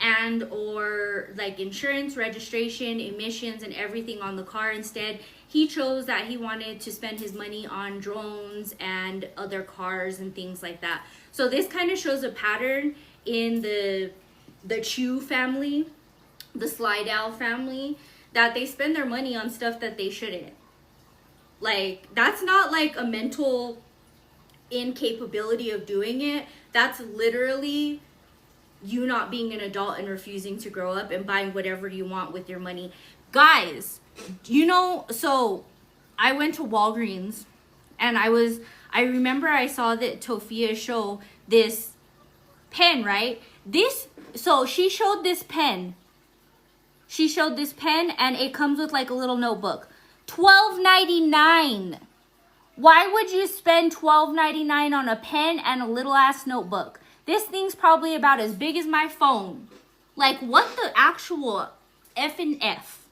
and or like insurance, registration, emissions, and everything on the car. Instead, he chose that he wanted to spend his money on drones and other cars and things like that. So this kind of shows a pattern in the Chew family, the Slidell family, that they spend their money on stuff that they shouldn't. Like, that's not like a mental incapability of doing it. That's literally you not being an adult and refusing to grow up and buying whatever you want with your money. Guys, you know, so I went to Walgreens and I remember I saw that Tofia show this pen, right? So she showed this pen. She showed this pen and it comes with like a little notebook. $12.99. Why would you spend $12.99 on a pen and a little ass notebook? This thing's probably about as big as my phone. Like, what the actual F and F?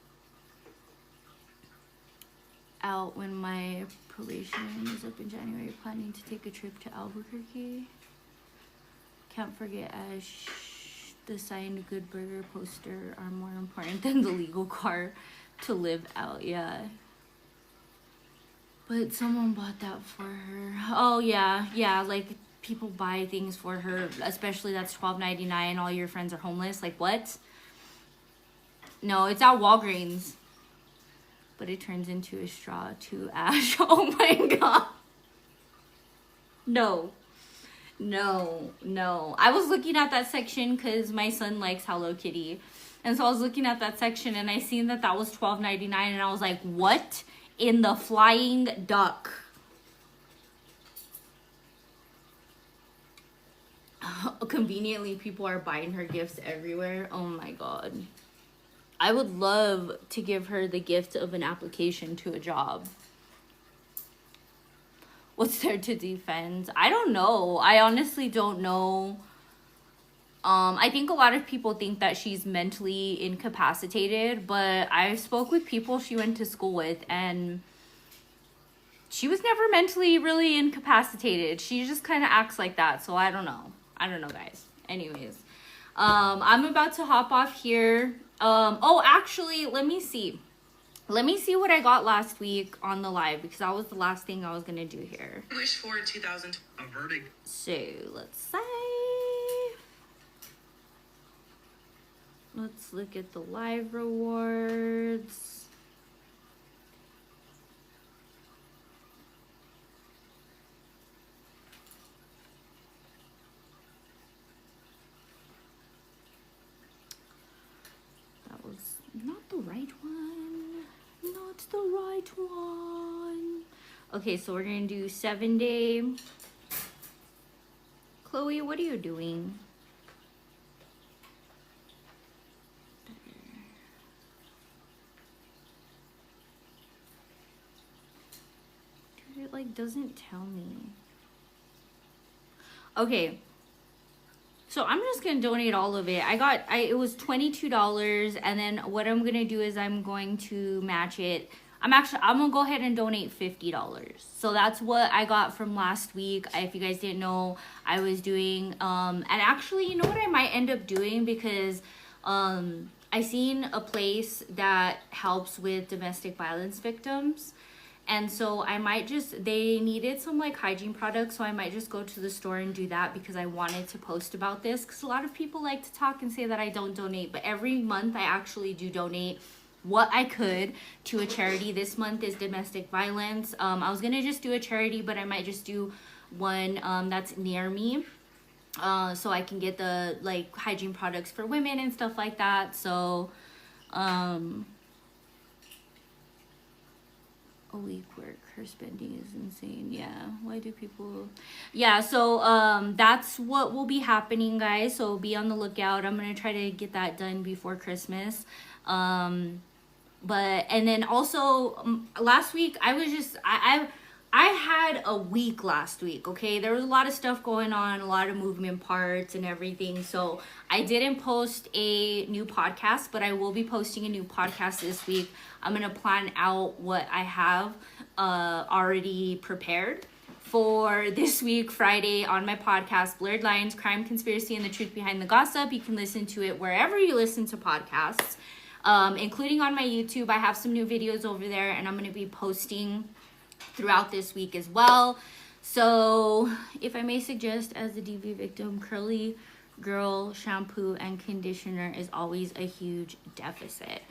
Out when my probation is up in January, planning to take a trip to Albuquerque. Can't forget the signed Good Burger poster are more important than the legal car to live out. Yeah. But someone bought that for her. Oh, yeah, like, people buy things for her, especially that's $12.99, all your friends are homeless. Like, what? No, it's at Walgreens. But it turns into a straw to ash. Oh, my God. No. I was looking at that section because my son likes Hello Kitty. And so I was looking at that section and I seen that was $12.99 and I was like, what in the flying duck? Conveniently, people are buying her gifts everywhere. Oh my God. I would love to give her the gift of an application to a job. What's there to defend? I don't know. I honestly don't know. I think a lot of people think that she's mentally incapacitated, but I spoke with people she went to school with and she was never mentally really incapacitated. She just kind of acts like that. So I don't know. Guys. Anyways, I'm about to hop off here. Oh, actually, let me see what I got last week on the live because that was the last thing I was gonna do here. Wish for 2000 a verdict. So let's see. Let's look at the live rewards. the right one. Not the right one. Okay, so we're gonna do 7-day. Chloe, what are you doing? Dude, it like doesn't tell me. Okay. So I'm just gonna donate all of it. It was $22, and then what I'm gonna do is I'm going to match it. I'm gonna go ahead and donate $50. So that's what I got from last week. If you guys didn't know, I was doing and actually, you know what I might end up doing, because I seen a place that helps with domestic violence victims. And so I might they needed some like hygiene products, so I might just go to the store and do that, because I wanted to post about this, because a lot of people like to talk and say that I don't donate, but every month I actually do donate what I could to a charity. This month is domestic violence. I was gonna just do a charity, but I might just do one that's near me, so I can get the like hygiene products for women and stuff like that. So a week work, her spending is insane. Yeah, why do people? Yeah, so that's what will be happening, guys, so be on the lookout. I'm gonna try to get that done before Christmas. But and then also last week I was just I had a week last week. Okay, there was a lot of stuff going on, a lot of movement parts and everything, so I didn't post a new podcast, but I will be posting a new podcast this week. I'm gonna plan out what I have already prepared for this week, Friday, on my podcast, Blurred Lines, Crime, Conspiracy, and the Truth Behind the Gossip. You can listen to it wherever you listen to podcasts, including on my YouTube. I have some new videos over there, and I'm going to be posting throughout this week as well. So, if I may suggest, as a DV victim, curly girl shampoo and conditioner is always a huge deficit.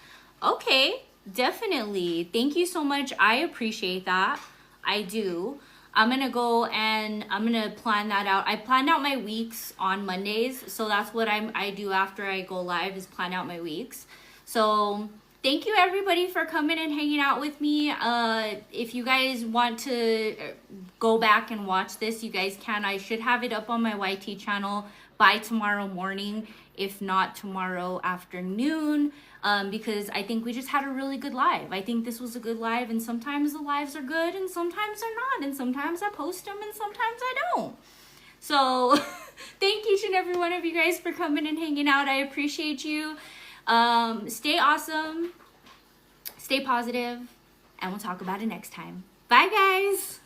Okay, definitely. Thank you so much. I appreciate that. I do. I'm going to go and I'm going to plan that out. I planned out my weeks on Mondays. So that's what I do after I go live, is plan out my weeks. So thank you everybody for coming and hanging out with me. If you guys want to go back and watch this, you guys can. I should have it up on my YT channel by tomorrow morning, if not tomorrow afternoon. Because I think we just had a really good live. I think this was a good live, and sometimes the lives are good and sometimes they're not, and sometimes I post them and sometimes I don't. So thank each and every one of you guys for coming and hanging out. I appreciate you. Stay awesome, stay positive, and we'll talk about it next time. Bye guys.